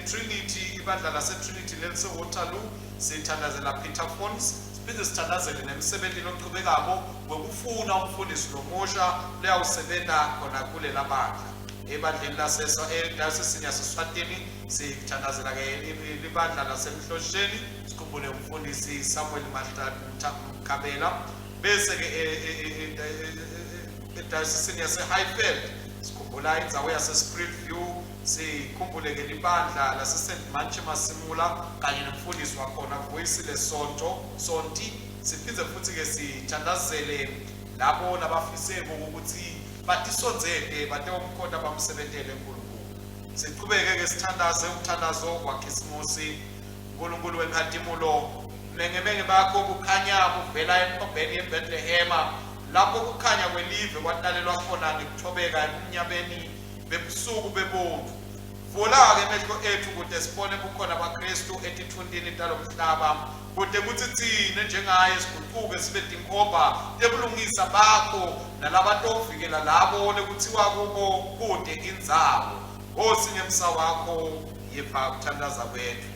Speaker 1: Trinity, ibandla lase-Trinity lelise-Waterloo sithandazela Peter Fons. Siphinde sithandazele nemsebenzi lochubekabo wokufuna umfundisi lomusha leyawusebenza khona kulela bandla. Ebandleni lasediocese yaseSwatini sithandazela ke ibandla laseMhlosheni, sikhumbule umfundisi Samuel Mkhabela. Bese ke ediocese yaseHighfield sikhumbula indzawo yaseSprithview, sikhumbule ke libandla laseSt Manche Masimula kanye nomfundisi wakhona Vuyisile Sonti. Siphinde futhi ke sithandazele labo labafiseko ukuthi batisonzele batewumkhonda bamsebentele uNkulunkulu. Siqhubeke ke sithandaze umthandazo waKhisimusi. uNkulunkulu wenkhatimulo, mengeke bakho kukhanya kuvela emkhobeni yeBethlehema, lapho kukhanya kwelive kwadalelwa khona ngekuthobeka eminyabeni bebusuku bebomvu. Vula ke emehlo ethu kude sibone bukhona baKristu etithundini talomhlaba, kude kuthi thina njengaye siguquke sibe tinkhomba tebulungisa bakho nalabatowuvikela labo lekuthiwa kubo kude indzawo. Nkosi ngemsa wakho yiva ukuthandaza kwethu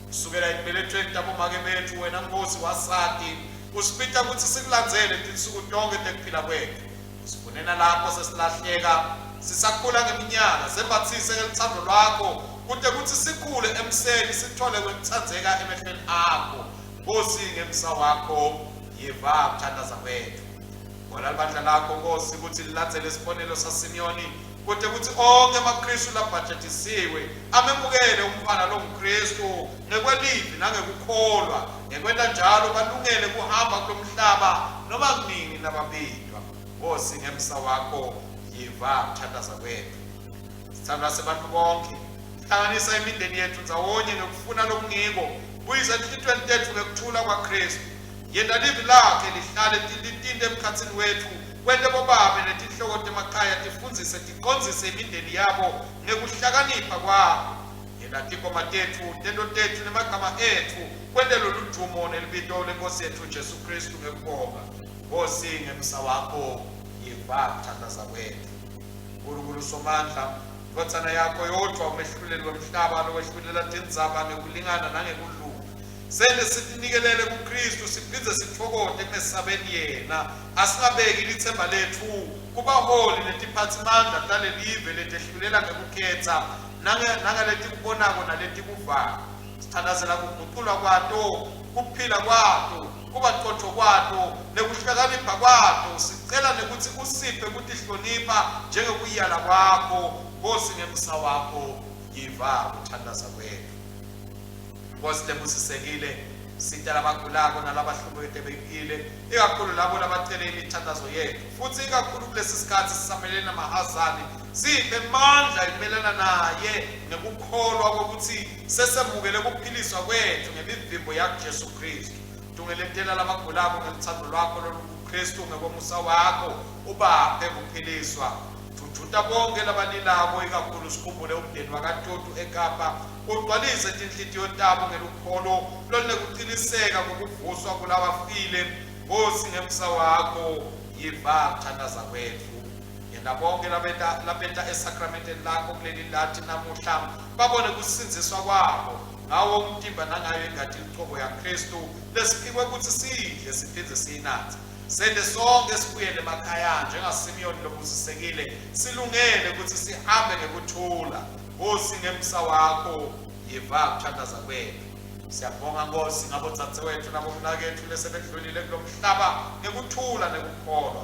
Speaker 1: kusukela ekubelethweni tabomake bethu wena Nkosi wasati usipita ukuthi sikulandzele tinsuku tonke tekuphila kwethu usibonena lapho sesilahleka sisakhula ngeminyaka sembathise ngelithando lwakho kude kuthi sikhule emseni sithole kwekuthandzeka emehlweni akho Nkosi ngemsa wakho yiva ukuthandaza kwethu bona libandla lakho Nkosi ukuthi lilandzele isibonelo saSimiyoni kude kuthi onke amaKristu labhajetisiwe amemukele umfana loNgkristu ngekwelivi nangekukholwa ngekwenta njalo balungele kuhamba kulomhlaba noma kunini nababidwa Nkosi ngemsa wakho yiva ukuthandaza kwethu sithanda sebantu bonke hlanganisa imindeni yethu ndzawonye ngokufuna lokungiko buyisa enhlitweni tethu ngekuthula kwaKristu yenda livi lakhe lihlale litinde emkhatsini wethu kwente bobabe netinhloko temakhaya tifundzise ticondzise imindeni yabo ngekuhlakanipha kwabo yenda tinkoma tethu tento tethu nemagama ethu kwente lolu dumo nelibito leNkosi yethu Jesu Kristu ngekubonga Nkosi ngemsa wakho yiva ukuthandaza kwethu uNkulunkulu Somandla inkodzana yakho yodwa umehluleli wemhlaba lokwehlulela tindzaba ngekulingana nangekudlula sele sitinikelele kuKristu siphindze sithokote kumesabeni yena asingabeki lithemba lethu kubaholi netiphathimandla talelive letehlulela ngekukhetha nangaletikubonako naletikuvaka sithandazela kuguqulwa kwato kuphila kwato kubaqotho kwato nekuhlakanipha kwato sicela nekuthi usiphe kutihlonipha njengokuyala kwakho Nkosi ngemsa wakho yiva ukuthandaza kwethu Nkosi lebusisekile sita labagulako nalabahlubekile ikakhulu labo labacele imithandazo yethu futhi ikakhulu kulesi sikhathi sisamelene namahazani siphe amandla imelana naye ngekukholwa kokuthi sesemukele kuphiliswa kwethu ngemivimbo yakuJesu Kristu tungeletela labagulako ngelithando lwakho lokuKristu ngekomusa wakho ubaphe kuphiliswa Juta bonke labalilabo ikakhulu sikhumbule umndeni wakaTutu eKapa ugcwalise tinhlitiyo tabo ngelukholo lolunekuqiniseka kokuvuswa kulabafile Nkosi ngemsa wakho yiva ukuthandaza kwethu yena bonke labenta esakramenteni lakho kuleli lathi namuhla babone kusinziswa kwabo ngawo umtimba nangayo ingadi iqobo yaKristu lesiphiwe ukuthi sidle siphindze siyinathe sende sonke sibuyele emakhaya njengaSimiyoni lobusisekile silungele ukuthi sihambe ngekuthula Nkosi ngemsa wakho yiva ukuthandaza kwethu siyabonga Nkosi ngabo dzadzewethu nabo mnakethu lesebedlulile kulomhlaba ngekuthula nekukholwa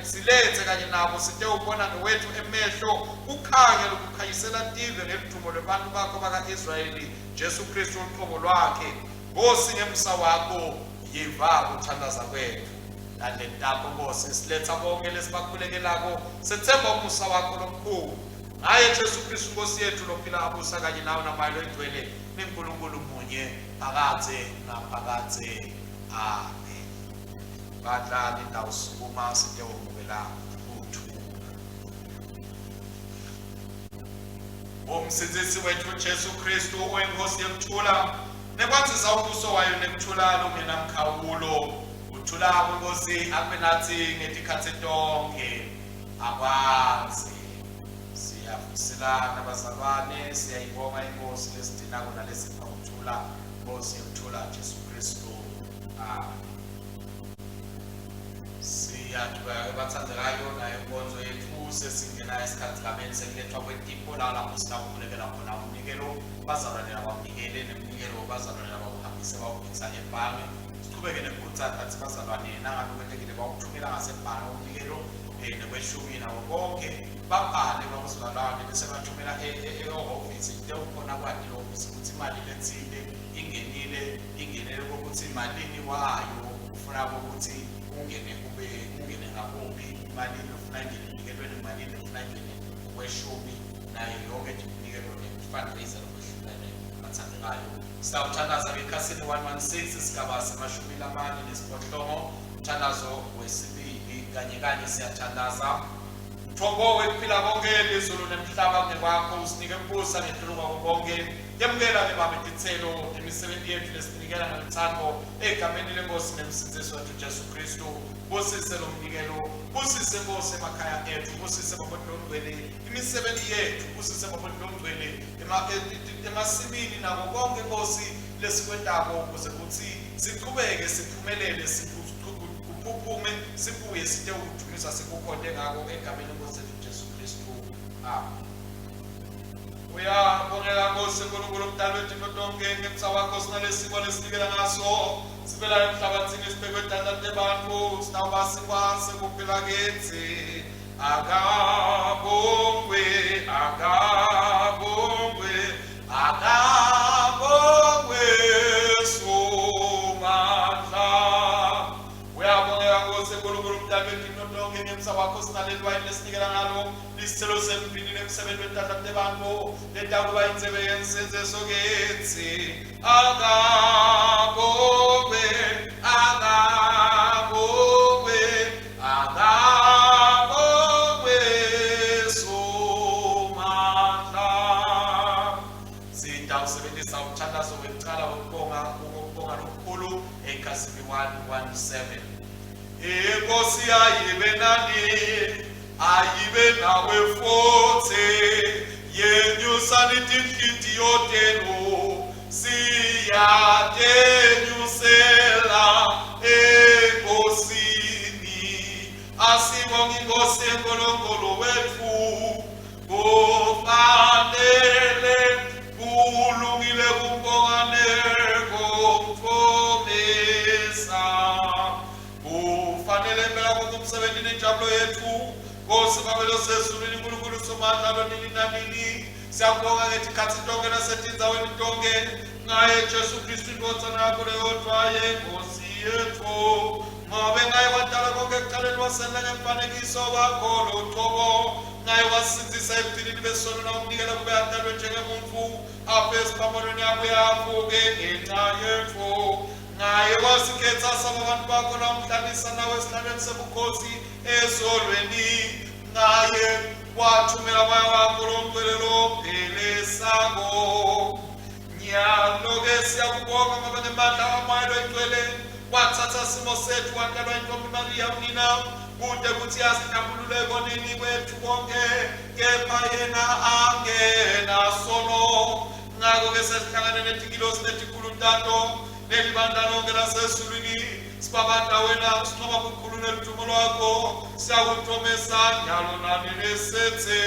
Speaker 1: silethe kanye nabo site ubona ngewethu emehlo kukhanye lokukhanyisela tive ngedumo lebantu bakho baka-Israyeli Jesu Kristu uqobo lwakhe Nkosi ngemsa wakho yiva ukuthandaza kwethu nalentako Nkosi siletha bonke lesibakhulekelayo sethemba umusa wakho lomkhulu ngaye Jesu Kristu Nkosi yethu lophila abusa kanye nawe namayilo egcwele neNkulunkulu munye phakathe naphakathe amen badlali indawo sukuma site umukela uthu umsindisi wethu Jesu Kristu oyiNkosi yokuthula nekwanzisa ubuso wayo nekuthula lungenamkhawulo uthula kweNkosi akube nathi ngetikhathi tonke akwazi siyavuselana bazalwane siyayibonga iNkosi lesidinako nalesipha ukuthula Nkosi yokuthula Jesu Kristu siyaqhubeka bathandekayo nayo inkonzo yethu sesingena isikhathi kameni sekulethwa kwetipho lapho sinakukhulekela khona umnikelo bazalwane abamnikele neminikelo bazalwane abawuhambise bawuphisa ebhange siqhubeke nekhuthaza athi bazalwane nangabe kwentekile bawuthumela ngasebhange umnikelo nekweshumi nawo bonke babhale babuzalwane bese bathumela e-office kukhona kwakhe office ukuthi imali lethile ingenele kokuthi imalini wayo ufuna ukuthi ungene ngakuphi imali ufuna ingene inikelweni imali ufuna ingene kweshumi nayo yonke iminikelo ne-fundraiser lokwehlukene bathandekayo sawuthandaza ngekhasini 116 isigaba semashumi lamane nesiphohlongo umthandazo wesibili kanye siyathandaza Thongo wekuphila konke lezulu nemhlaba ngekwakho usinike ukubusa ngehluluka konke yamukela-ke baba intithelo imisebenzi yethu lesinikela ngomthando egameni lenkosi nemsindisi wethu Jesu Kristu. Busise lo mnikelo, busise Nkosi emakhaya ethu, busise babodongcwele imisebenzi yethu, busise babodongcwele emasimini nako konke Nkosi lesikwentako ukuze kuthi siqhubeke siphumelele siphuphume sibuye site ukudumisa sikukhonde ngako egameni lenkosi yethu Jesu Kristu. Amen. Uyabongela Nkosi uNkulunkulu omdali wethu konke ngemsa wakho sinalesimo lesinikela ngaso sivela emhlabathini sibekwe edandathe bantfu sinawuba sikwazi kuphila kithi. Akabongwe, akabongwe, akabongwe Somandla. Uyabongela Nkosi uNkulunkulu omdali wethu konke ngemsa wakho sinaleli wayini lesinikela ngalo isithelo sempini nemsebenzi wedandathe bantfu letakuba inzebe yensenzeso kithi. Akabongwe, akabongwe, akabongwe Somandla. Sitawusebenzisa umthandazo wekucala wokubonga lokukhulu ekhasini 117. Inkosi ayibe nani, ayibe nawe futhi, yenyusani tinhliziyo tenu, siyatenyusela enkosini. Asibonge Inkosi uNkulunkulu wethu, kufanele kulungile kubonga nekumfumisa. Kufanele phela kumsebenzi nenjabulo yethu. Nkosi babelo sesulwini uNkulunkulu Somandla lonini nanini. Siyabonga ngetikhathi tonke nasetindzaweni tonke ngaye Jesu Kristu indodana yakho leyodwaye Nkosi yethu. Ngobe ngaye wadala konke ekuqaleni wasenda ngemfanekiso wakho loqobo. Ngaye wasinzisa ekugcineni besono nawumnikela kube adalwe njengemuntfu afe esiphambanweni yakho yavuke ngenxa yethu. Ngaye wasikhetha sabantu bakho namhlalisa nawe esihlalweni sebukhosi ezolweni. Ngaye wathumela moya wakho lomgcwele lophelesayo. Nyalo-ke siyakubonga ngoba ngemandla kamoya loyingcwele wathatha simo sethu wadalwa intombi Mariya unina kude kuthi yasinambululeko nini kwethu konke kepha yena angenasono. Ngakho-ke sesihlangane netingilosi netikhuluntanto nelibandla lonke lasezulwini sibabanda wena sinqoba kukhulu neludumo lwakho siyakuthomesa njalo nani nesethe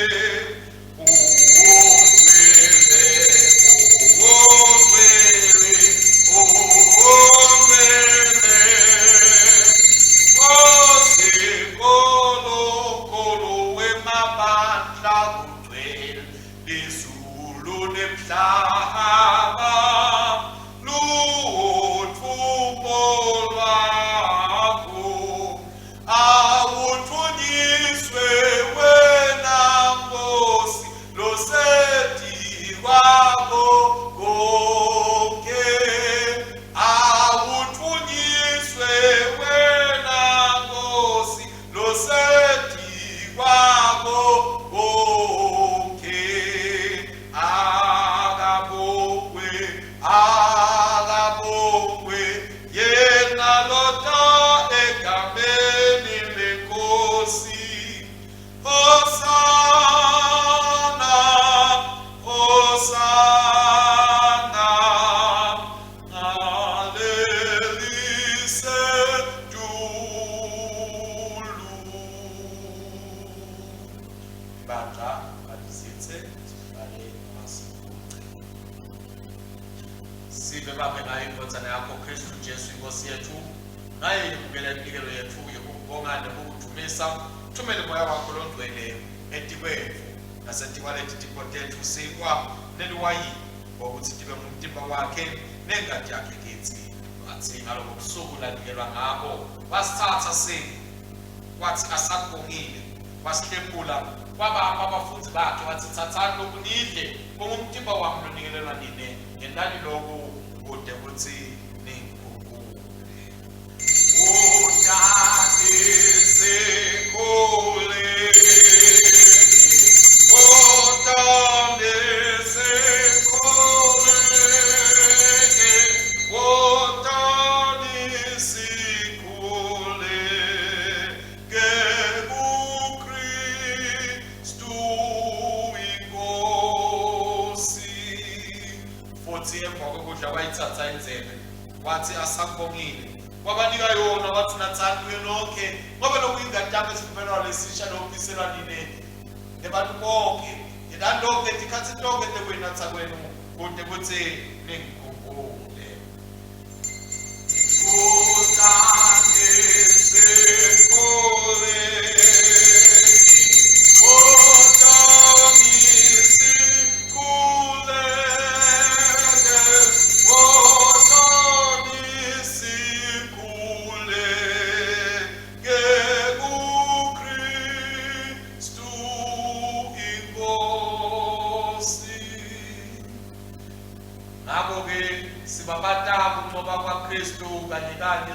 Speaker 1: kwenzeke wathi asakubongile wabanika yona wathi nathani kuyo nonke ngoba lokuyingatanga isivumelwano lesisha lokufiselwa nini nebantu bonke yedandonke tikhathi tonke tekwena kwenu kude kuthi ningikhumbule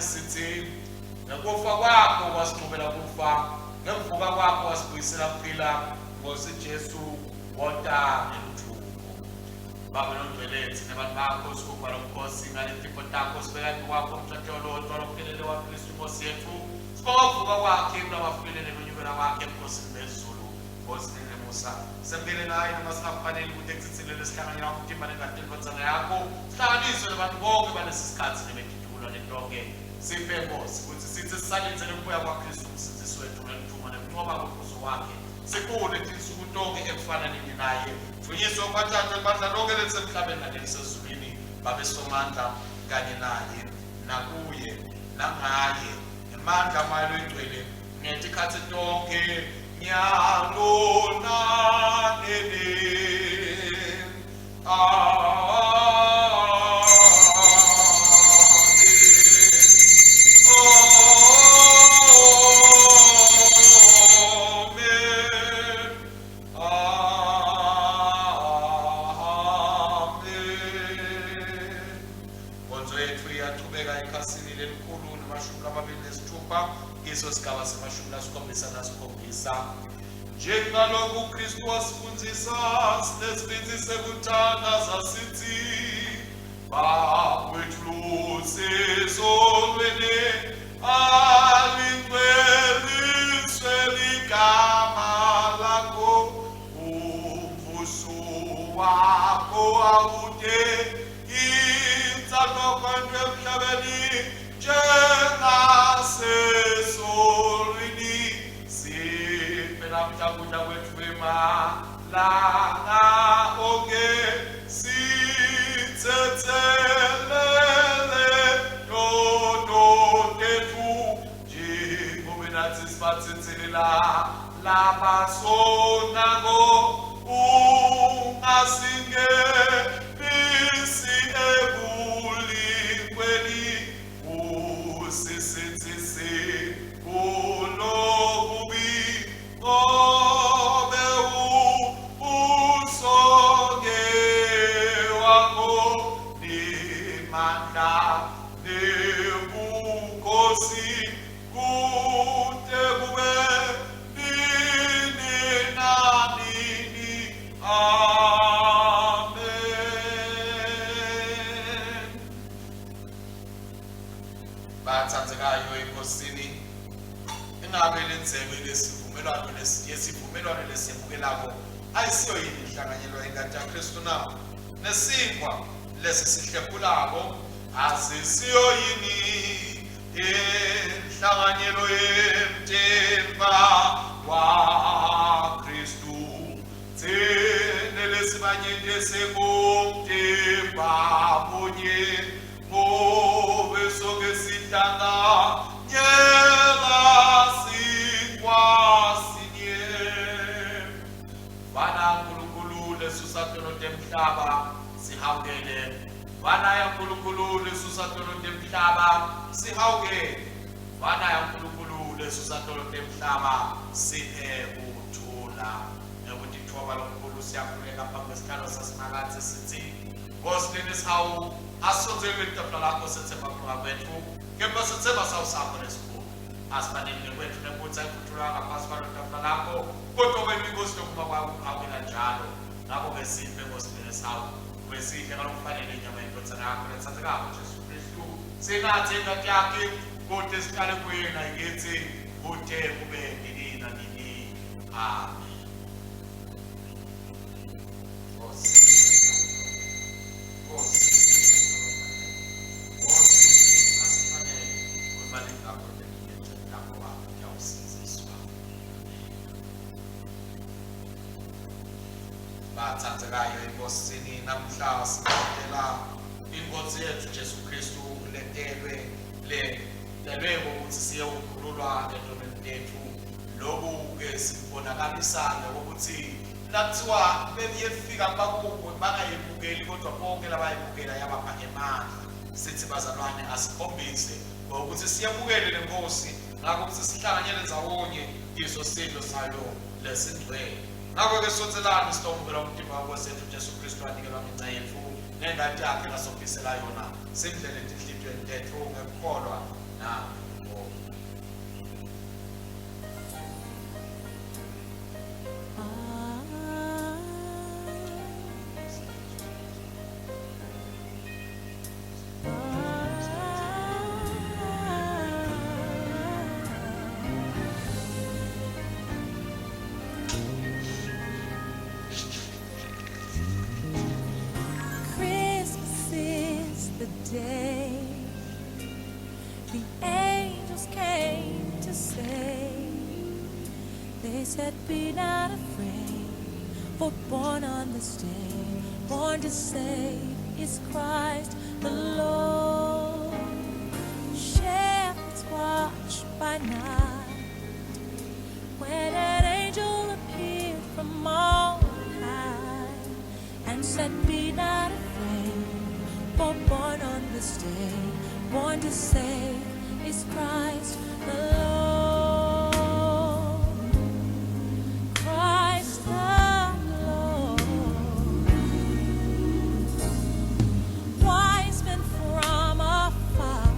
Speaker 1: sithi ngokufa kwakho wasixubela kufa ngemvuka kwakho wasibuyisela kuphila ngoSijesu wonta nemthuko Baba nomdwelethi nabantu bakho sikubwa lokhosi ngale tifo takho sibeka kwakho umthatho lokuphelele wa Kristu Nkosi yethu sibonga kwakhe nabafikele nonyukela wakhe Nkosi bezulu Nkosi nemusa sembele naye namasafanele ukuthi eksitsile lesihlanganya wakho timane kanti konzana yakho sihlanganiswe nabantu bonke balesi sikhathi nebekithulo lentonke siphe Nkosi ukuthi sithi sisalenzele ukubuya kwaKristu umsindisi wethu ngentumo nenqoba ngokuzo wakhe sikule insuku tonke ekufana nini naye vunyiswa ubathathu ebandla lonke lesemhlabeni nasemsezulwini babe somandla kanye naye nakuye nangaye emandla mayelo ingcwele ngetikhathi tonke nyalo nanene Sigaba semashumi lasikhombisa nasikhombisa njengalokhu uKristu wasifundisa sinesibindi sekuthandaza sithi bawethu sezolweni alingcweliswe ligama lakho umvuso wakho awude inzalo kwendwe emhlabeni njengasesolwini siphelakudla kwethu emalanga onke sithethelele tethu njengoba nathi sibathethelela labasonako ungasingenisi ebulikweni usisithisi kulokubi obe usonge wakho nimandla nebukhosi kude kube nini nanini amen. Bathathekayo enkosini ingabe lenzebe lesivumelwano yesivumelwano lesiyamukelayo ayisiyo yini inhlanganyelo yenkatha yaKristu na nesinkwa lesi sihlephulako asisiyo yini inhlanganyelo yemthemba waKristu thene lesibanyete sekumthemba munye ngobe sonke sihlanga nyela sikwasinye bana nkulunkulu lesusatono temhlaba sihawukele bana ya nkulunkulu lesusatono temhlaba sihawukele bana ya nkulunkulu lesusatono temhlaba siphe ukuthula nekutithoba lonkulu siyakhuleka phambi kwesihlalo sasinakathi sithi Nkosi nesihawu asonzele itafula lakho sethemba kuba kwethu kepha sethemba sawu sakho lesikhulu asibanini kwethu nebutha ikhuthula ngaphansi kwalo tafula lakho kodwa wena inkosi lokuba kwakho awela njalo ngakho besiphe Nkosi nesihawu kwesihle ngalokufanele inyama yendoda yakho lethathekako Jesu Kristu sinathi enkathi yakhe kodwa sihlale kuyena ngithi kude kube nini nanini amen. bathandzekayo enkosini namhla sibonela inkosi yethu Jesu Kristu letelwe ukuthi siyewukhululwa edomeni lethu lokhu ke sibonakalisana ukuthi nathiwa bebiyefika bakubwe bangayibukeli kodwa bonke labayibukela yabapha emandla sithi bazalwane asikhombise ukuthi siyabukele lenkosi ngakho ukuthi sihlanganyele ndzawonye iso sidlo sayo lesingcwele ngakho ke sotselani sitombela umtimba wakwethu Jesu Kristu anikelwa ngenxa yethu nengadi yakhe lasofisela yona simdlele enhliziyweni tethu ngekukholwa na
Speaker 2: day the angels came to say, they said be not afraid, for born on this day, born to save is Christ the Lord. Shepherds watched by night when an angel appeared from on high and said be not afraid, for born on this day, born to save is Christ the Lord. Christ the Lord. Wise men from afar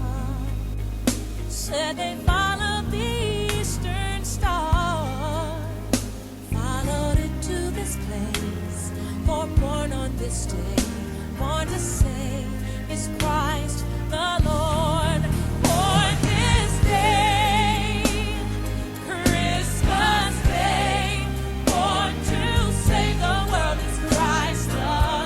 Speaker 2: said they followed the eastern star, followed it to this place, for born on this day, born to save is Christ the Lord. For this day, Christmas Day, born to save the world is Christ the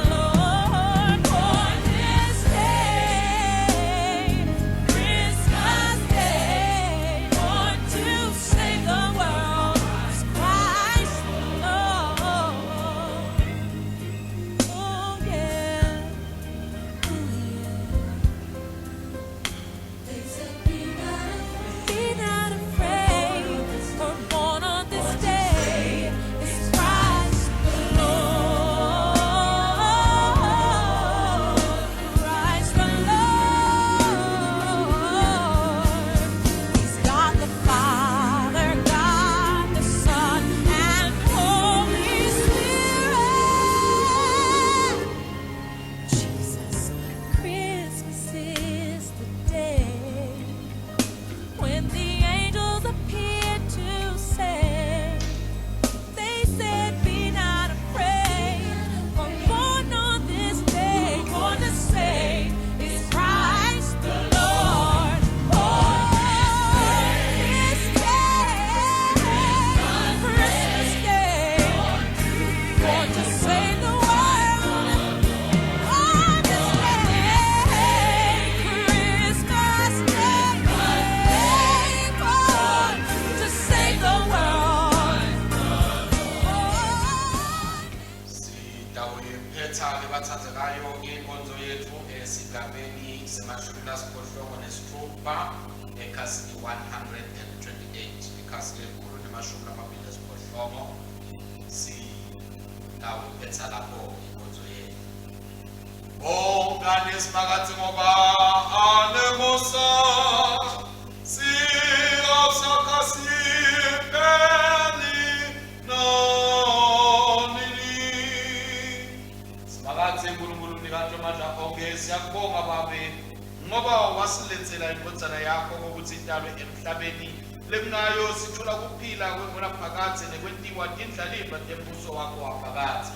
Speaker 2: Lord. For this day, Christmas Day, born to save the world is Christ the Lord. Oh yeah. Be not afraid, for born on this day is Christ the Lord. Christ the Lord. He's God the Father, God the Son, and Holy Spirit. Jesus, Christmas is the day when the angels appeared to say, they said be not afraid, for born on this day, born to save is Christ the Lord. Oh, this day, Christmas Day, born to save the world. On this day, Christmas Day, born to save the world.
Speaker 1: sitawuyiphetha-ke bathandzekayo inkonzo yethu esigabeni semashumi lasiphohlongo nesithupha ekhasini 128 ikhasi lekhulu nemashumi lamabili nesiphohlongo sitawuyiphetha lapho inkonzo yethu. Bongane siphakathi ngoba anemosa siyasakasipeli nonini. Siphakathi uNkulunkulu nikaNtomandla onke siyakubonga babe ngoba wasilethela inkonzana yakho ngokuthi idalwe emhlabeni lemnayo sithola kuphila kwengonaphakade nekwentiwa tindlalifa tembuso wakho waphakade.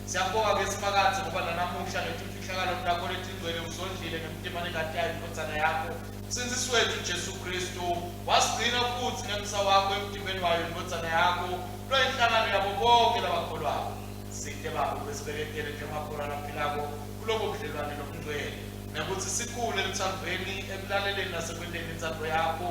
Speaker 1: Siyabonga ke siphakathi ngoba nanamuhla netimfihlakalo takho letingcwele uzondlile ngemtima nengatayo inkonzana yakho sinzisi wethu Jesu Kristu wasigcina futhi ngemsa wakho emtimbeni wayo inkonzana yakho lwayinhlangano yabo bonke labakholwayo. Sithe babo besibeketele njengamakholwa aphilako kulobo budlelwane nobungcwele nokuthi sikhule emthandweni ekulaleleni nasekwenteni intsandvo yakho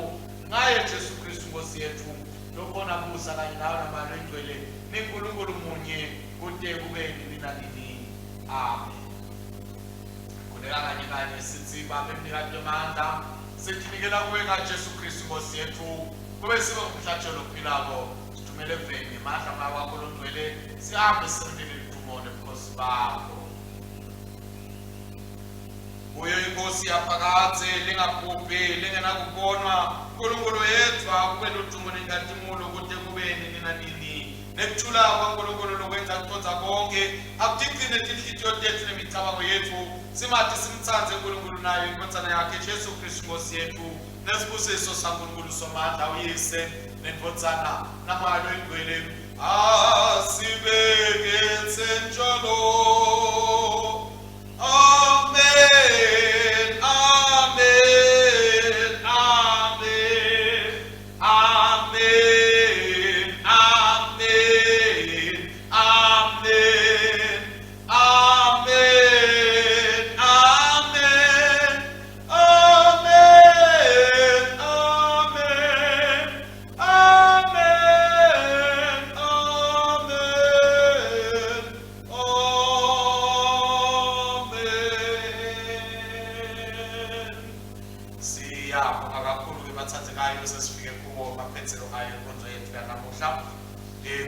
Speaker 1: ngaye Jesu Kristu Nkosi yethu lokhona busa kanye nawe namalo engcwele nenkulunkulu munye kude kube nini nanini. Amen. Khuleka kanye kanye sithi Baba emnikade wamandla sithinikela kuwe kaJesu Kristu Nkosi yethu kube sibe ngumhlatshelo ophilako sithumele eveni amandla ngawakho longcwele sihambe sirindele lidumo nebukhosi bakho. Uye inkosi yaphakathe lingabhubhi lingenakubonwa uNkulunkulu yedwa kube ludumo nenkazimulo kude kube nini nanini. Nekuthula kwaNkulunkulu lokwenza kuthonza konke akutigcine tinhliziyo tethu nemicabango yethu simathi simthanze uNkulunkulu naye inkosana yakhe Jesu Kristu Nkosi yethu nesibusiso saNkulunkulu somandla uyise nenkosana namalo engcwele asibekethe njalo. Amen, amen, amen, amen, amen, amen, amen, amen, amen, amen, siyabonga kakhulu kebathathekayo sesifike kuwo maphethelo ayo inkonzo yethu yanamuhla.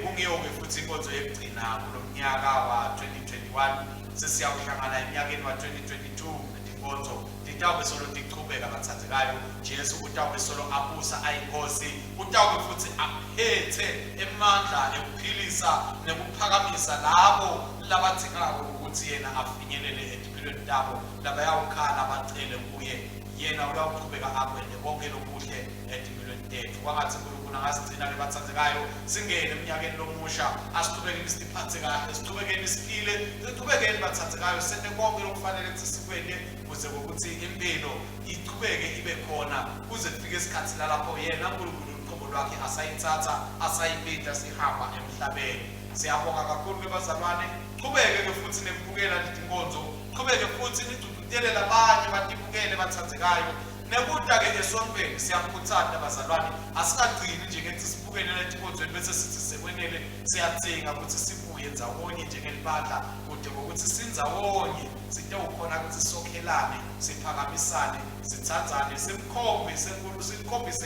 Speaker 1: Kungiyo-ke futhi inkonzo yekugcina kulo mnyaka wa-2021 sesiyawuhlangana eminyakeni wa-2022 netinkonzo titawube solo tichubeka bathathekayo. Jesu utawube solo abusa ayinkosi, utawube futhi aphethe emandla ekuphilisa nekuphakamisa labo labathingako ukuthi yena afinyelele empilweni tabo labayawukhala bacele kuye. Yena uyaqhubeka akwende konke lokuhle empilweni tethu. Kwangathi uNkulunkulu angasigcina lebathathekayo singene eminyakeni lomusha asiqhubekeni siphathe kahle siqhubekeni siphile siqhubekeni bathathekayo sente konke lokufanele ukuthi sikwende kuze ukuthi impilo iqhubeke ibe khona kuze kufike isikhathi lapho yena uNkulunkulu uqobo lwakhe asayithatha asayiphinda sihamba emhlabeni. Siyabonga kakhulu bezalwane, qhubeke futhi nebukela letinkonzo, qhubeke futhi nidudutele labanye batibukele bathathekayo. Nekuda-ke esontweni siyamkhuthaza bazalwane asingagcini nje ngethi sibukele letinkonzweni bese sithi sekwenele siyadzinga ukuthi sibuye ndzawonye njengelibandla kude ngokuthi sindzawonye sitewukhona ukuthi sokhelane siphakamisane sithandzane simkhombise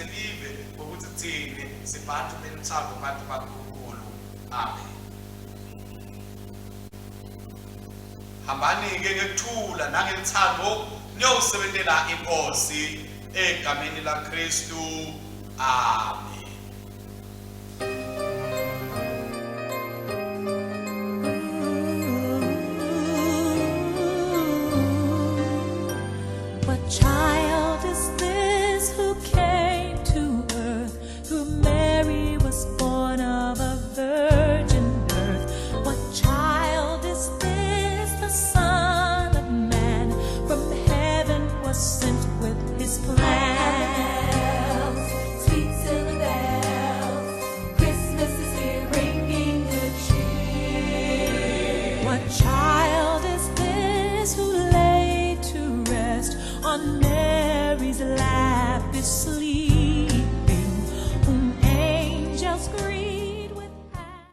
Speaker 1: live ngokuthi thine sibantu beluthando bantu baNkulunkulu. Amen. Hambani-ke ngekuthula nangelithando niyosebentela inkosi egameni laKristu. Amen.
Speaker 2: What child is this who came to earth, who Mary was born of a virgin birth? What child is this, the Son of Man, from heaven was sent with his plans? Sweet silver bells, Christmas is here, ringing good cheer. What child is this who lay to rest on Mary's lap is sleep?